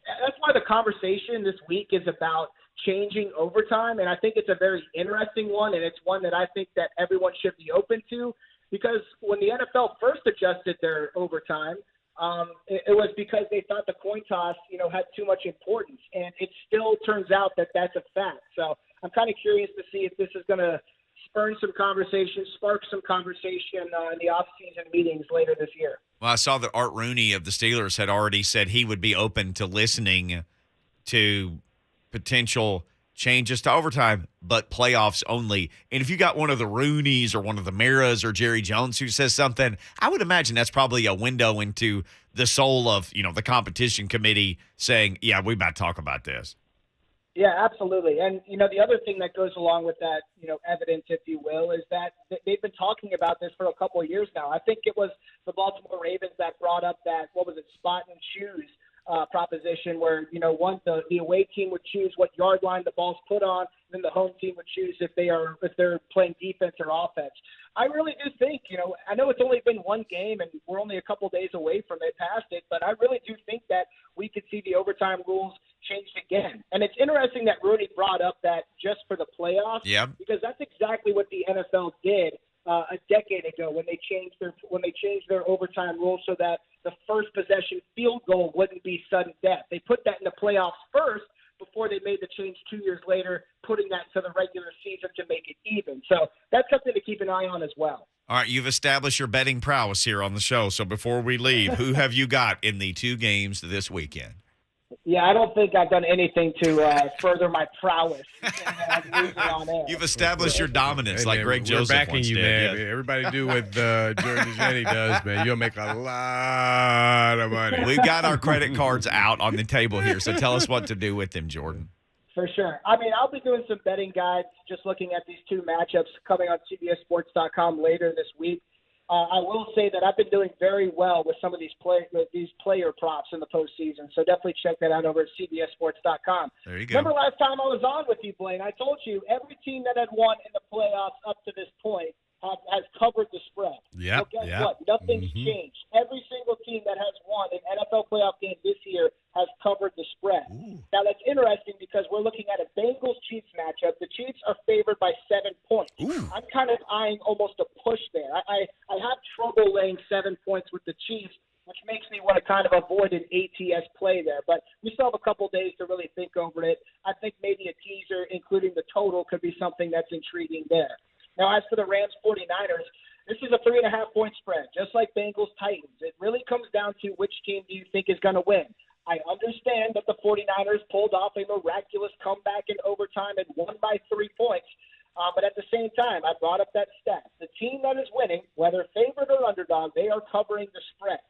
that's why the conversation this week is about changing overtime, and I think it's a very interesting one, and it's one that I think that everyone should be open to, because when the NFL first adjusted their overtime, it was because they thought the coin toss, had too much importance, and it still turns out that that's a fact. So I'm kind of curious to see if this is going to spark some conversation in the off-season meetings later this year. Well, I saw that Art Rooney of the Steelers had already said he would be open to listening to potential changes to overtime, but playoffs only. And if you got one of the Rooneys or one of the Maras or Jerry Jones who says something, I would imagine that's probably a window into the soul of, the competition committee saying, yeah, we might talk about this. Yeah, absolutely. And, the other thing that goes along with that, evidence, if you will, is that they've been talking about this for a couple of years now. I think it was the Baltimore Ravens that brought up that, spot and choose proposition where, the away team would choose what yard line the ball's put on, and then the home team would choose if they're playing defense or offense. I really do think, I know it's only been one game and we're only a couple days away from it past it, but I really do think that we could see the overtime rules changed again. And it's interesting that Rooney brought up that just for the playoffs, because that's exactly what the NFL did a decade ago when they changed their overtime rules so that the first possession field goal wouldn't be sudden death. They put that in the playoffs first before they made the change 2 years later, putting that to the regular season to make it even. So that's something to keep an eye on as well. All right, you've established your betting prowess here on the show. So before we leave, who have you got in the 2 games this weekend? Yeah, I don't think I've done anything to further my prowess. Losing on air. You've established your dominance like man, Greg Joseph We're backing once you, did. man. Yeah. Everybody do what Jordan Dajani does, man. You'll make a lot of money. We've got our credit cards out on the table here, so tell us what to do with them, Jordan. For sure. I mean, I'll be doing some betting guides, just looking at these 2 matchups coming on CBSSports.com later this week. I will say that I've been doing very well with some of these player props in the postseason, so definitely check that out over at CBSSports.com. There you go. Remember last time I was on with you, Blaine, I told you every team that had won in the playoffs up to this point has covered the spread. Yep, So guess yep. what? Nothing's changed. Every single team that has won an NFL playoff game this year has covered the spread. Ooh. Now, that's interesting because we're looking at a Bengals-Chiefs matchup. The Chiefs are favored by 7 points. Ooh. I'm kind of eyeing almost a push there. I have trouble laying 7 points with the Chiefs, which makes me want to kind of avoid an ATS play there. But we still have a couple days to really think over it. I think maybe a teaser, including the total, could be something that's intriguing there. Now, as for the Rams 49ers, this is a 3.5-point spread, just like Bengals-Titans. It really comes down to which team do you think is going to win. I understand that the 49ers pulled off a miraculous comeback in overtime and won by 3 points. But at the same time, I brought up that stat. The team that is winning, whether favored or underdog, they are covering the spread.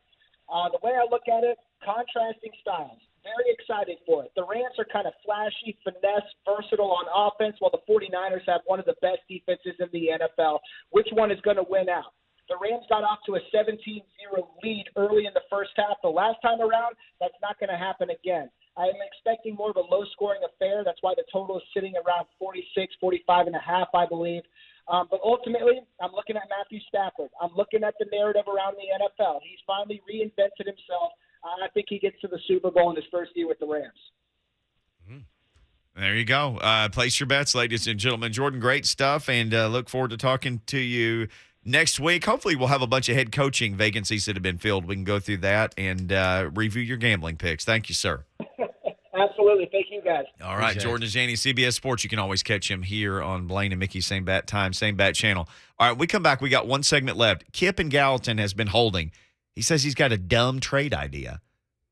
The way I look at it, contrasting styles. Very excited for it. The Rams are kind of flashy, finesse, versatile on offense, while the 49ers have one of the best defenses in the NFL. Which one is going to win out? The Rams got off to a 17-0 lead early in the first half. The last time around, that's not going to happen again. I am expecting more of a low-scoring affair. That's why the total is sitting around 46, 45.5, I believe. But ultimately, I'm looking at Matthew Stafford. I'm looking at the narrative around the NFL. He's finally reinvented himself. I think he gets to the Super Bowl in his first year with the Rams. There you go. Place your bets, ladies and gentlemen. Jordan, great stuff, and look forward to talking to you next week. Hopefully, we'll have a bunch of head coaching vacancies that have been filled. We can go through that and review your gambling picks. Thank you, sir. Absolutely. Thank you, guys. All right, Jordan Dajani, CBS Sports. You can always catch him here on Blaine and Mickey, same bat time, same bat channel. All right, we come back. We got one segment left. Kip in Gallatin has been holding. He says he's got a dumb trade idea.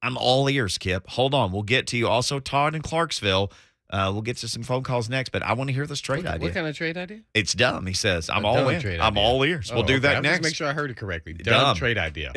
I'm all ears, Kip. Hold on. We'll get to you. Also, Todd in Clarksville. We'll get to some phone calls next, but I want to hear this trade idea. What kind of trade idea? It's dumb, he says. I'm A all dumb in. trade I'm idea. all ears. We'll do Okay. that I'll next. Just make sure I heard it correctly. Dumb. Dumb trade idea.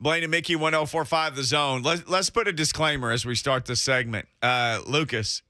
Blaine and Mickey 1045 The Zone. Let's put a disclaimer as we start this segment. Lucas,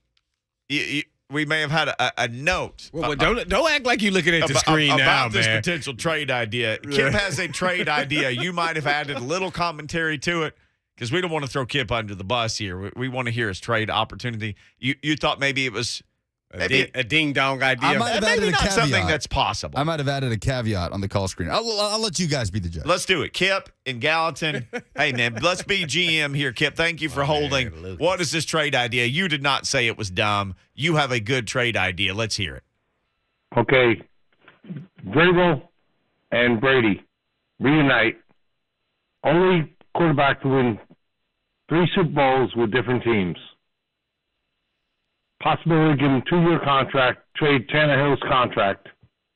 we may have had a note. Well, don't act like you're looking at the screen now, about this man. potential trade idea. Kip has a trade idea. You might have added a little commentary to it because we don't want to throw Kip under the bus here. We want to hear his trade opportunity. You thought maybe it was a ding-dong idea. I might have added maybe a not caveat. something that's possible. I might have added a caveat on the call screen. I'll let you guys be the judge. Let's do it. Kip and Gallatin. Hey, man, let's be GM here. Kip, thank you for holding. Lucas. What is this trade idea? You did not say it was dumb. You have a good trade idea. Let's hear it. Okay, Vrabel and Brady reunite. Only quarterback to win 3 Super Bowls with different teams. Possibility to give him 2-year contract, trade Tannehill's contract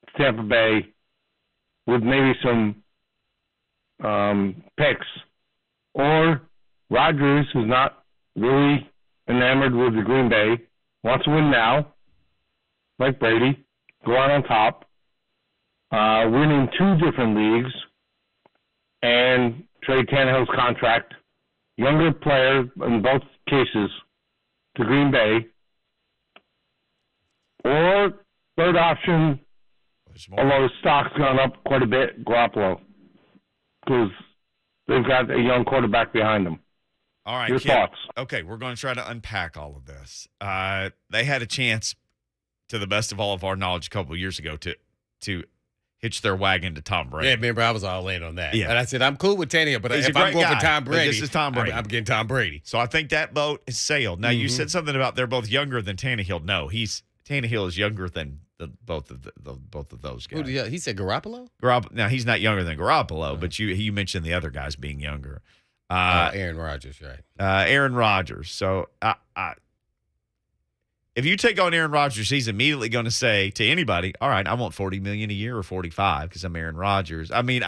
to Tampa Bay with maybe some picks. Or Rodgers, who's not really enamored with the Green Bay, wants to win now, like Brady, go out on top, win in 2 different leagues, and trade Tannehill's contract, younger player in both cases, to Green Bay. Or third option, although the stock's gone up quite a bit, Garoppolo, because they've got a young quarterback behind them. All right, Your Kip. thoughts? Okay, we're going to try to unpack all of this. They had a chance, to the best of all of our knowledge, a couple of years ago to hitch their wagon to Tom Brady. Yeah, remember, I was all in on that. Yeah. And I said, I'm cool with Tannehill, but He's a if I'm great going guy, for Tom but Brady, this is Tom Brady. I'm getting Tom Brady. So I think that boat has sailed. Now, you said something about they're both younger than Tannehill. No, Tannehill is younger than both of those guys. He said Garoppolo? Now, he's not younger than Garoppolo, but you mentioned the other guys being younger. Aaron Rodgers, right? Aaron Rodgers. So if you take on Aaron Rodgers, he's immediately going to say to anybody, all right, I want $40 million a year or 45 because I'm Aaron Rodgers. I mean,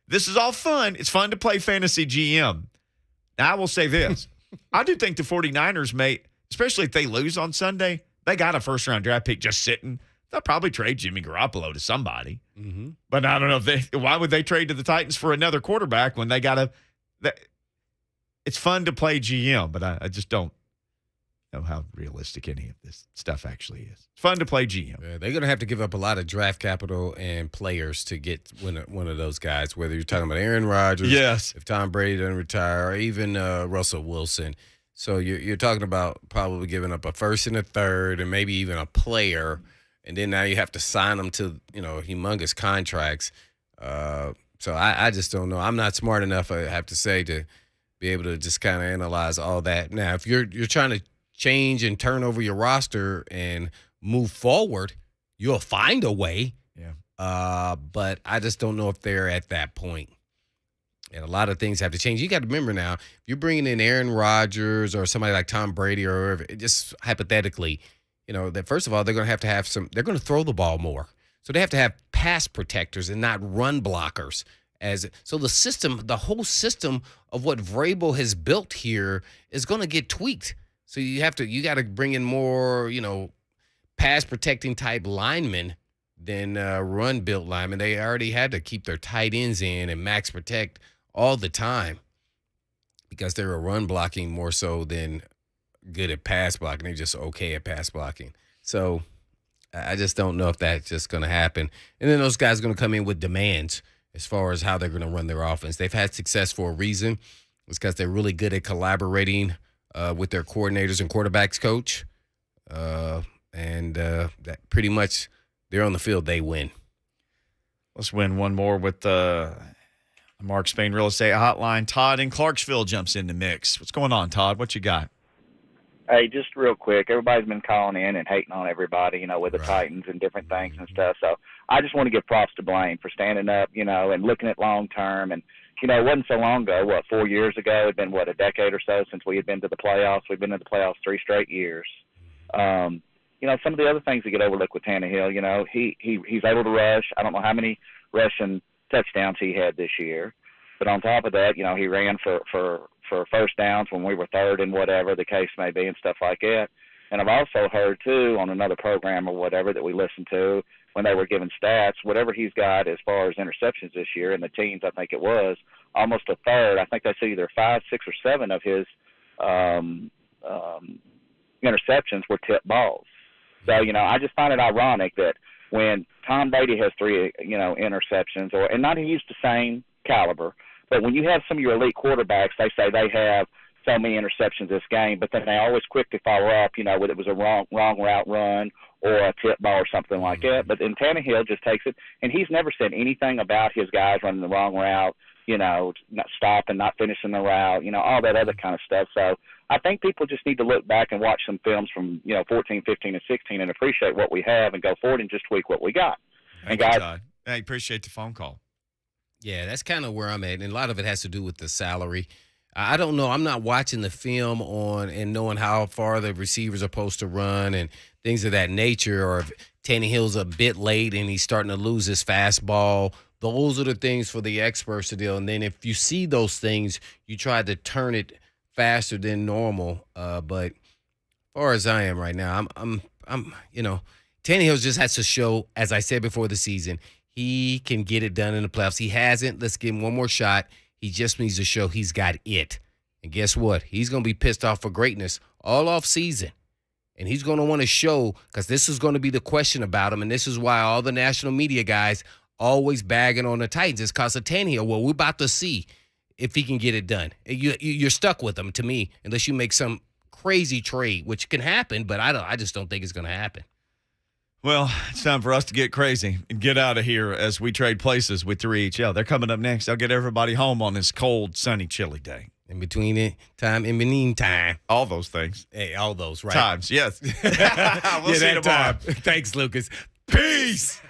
this is all fun. It's fun to play fantasy GM. Now, I will say this. I do think the 49ers may, especially if they lose on Sunday, they got a first-round draft pick just sitting. They'll probably trade Jimmy Garoppolo to somebody. Mm-hmm. But I don't know why would they trade to the Titans for another quarterback when they got it's fun to play GM, but I just don't know how realistic any of this stuff actually is. It's fun to play GM. Yeah, they're going to have to give up a lot of draft capital and players to get one of those guys, whether you're talking about Aaron Rodgers, yes, if Tom Brady doesn't retire, or even Russell Wilson. So you're talking about probably giving up a first and a third and maybe even a player, and then now you have to sign them to humongous contracts. So I just don't know. I'm not smart enough, I have to say, to be able to just kind of analyze all that. Now, if you're trying to change and turn over your roster and move forward, you'll find a way. Yeah. But I just don't know if they're at that point. And a lot of things have to change. You got to remember now, if you're bringing in Aaron Rodgers or somebody like Tom Brady or whoever, just hypothetically, that first of all, they're going to have some, they're going to throw the ball more. So they have to have pass protectors and not run blockers. So the whole system of what Vrabel has built here is going to get tweaked. So you got to bring in more, pass protecting type linemen than run built linemen. They already had to keep their tight ends in and max protect all the time because they were run blocking more so than good at pass blocking. They're just okay at pass blocking. So I just don't know if that's just going to happen. And then those guys are going to come in with demands as far as how they're going to run their offense. They've had success for a reason. It's because they're really good at collaborating with their coordinators and quarterbacks coach. And that pretty much they're on the field, they win. Let's win one more with the Mark Spain Real Estate Hotline. Todd in Clarksville jumps in the mix. What's going on, Todd? What you got? Hey, just real quick, everybody's been calling in and hating on everybody, with the Titans and different things and stuff. So I just want to give props to Blaine for standing up, and looking at long term. And, it wasn't so long ago, 4 years ago? It'd been, a decade or so since we had been to the playoffs. We've been to the playoffs 3 straight years. Some of the other things that get overlooked with Tannehill, he's able to rush. I don't know how many rushing touchdowns he had this year. But on top of that, he ran for first downs when we were third and whatever the case may be and stuff like that. And I've also heard, too, on another program or whatever that we listened to when they were giving stats, whatever he's got as far as interceptions this year in the teens, I think it was, almost a third. I think that's either 5, 6, or 7 of his interceptions were tipped balls. So, I just find it ironic that when Tom Brady has 3, interceptions, and not he's the same caliber, but when you have some of your elite quarterbacks, they say they have so many interceptions this game, but then they always quickly follow up, whether it was a wrong route run or a tip ball or something like that. But then Tannehill just takes it, and he's never said anything about his guys running the wrong route, not stopping, not finishing the route, all that other kind of stuff. So I think people just need to look back and watch some films from, 14, 15, and 16 and appreciate what we have and go forward and just tweak what we got. Thank you, Todd. I appreciate the phone call. Yeah, that's kind of where I'm at, and a lot of it has to do with the salary. I don't know. I'm not watching the film on and knowing how far the receivers are supposed to run and things of that nature, or if Tannehill's a bit late and he's starting to lose his fastball. Those are the things for the experts to deal. And then if you see those things, you try to turn it faster than normal. But as far as I am right now, I'm Tannehill just has to show, as I said before the season, he can get it done in the playoffs. He hasn't. Let's give him one more shot. He just needs to show he's got it. And guess what? He's going to be pissed off for greatness all off season. And he's going to want to show, because this is going to be the question about him, and this is why all the national media guys always bagging on the Titans. It's because of Tannehill. Well, we're about to see if he can get it done. You're stuck with him, to me, unless you make some crazy trade, which can happen, but I just don't think it's going to happen. Well, it's time for us to get crazy and get out of here as we trade places with 3HL. They're coming up next. I'll get everybody home on this cold, sunny, chilly day. In between time. All those things. Hey, all those, right? Times, yes. We'll see you tomorrow. Thanks, Lucas. Peace.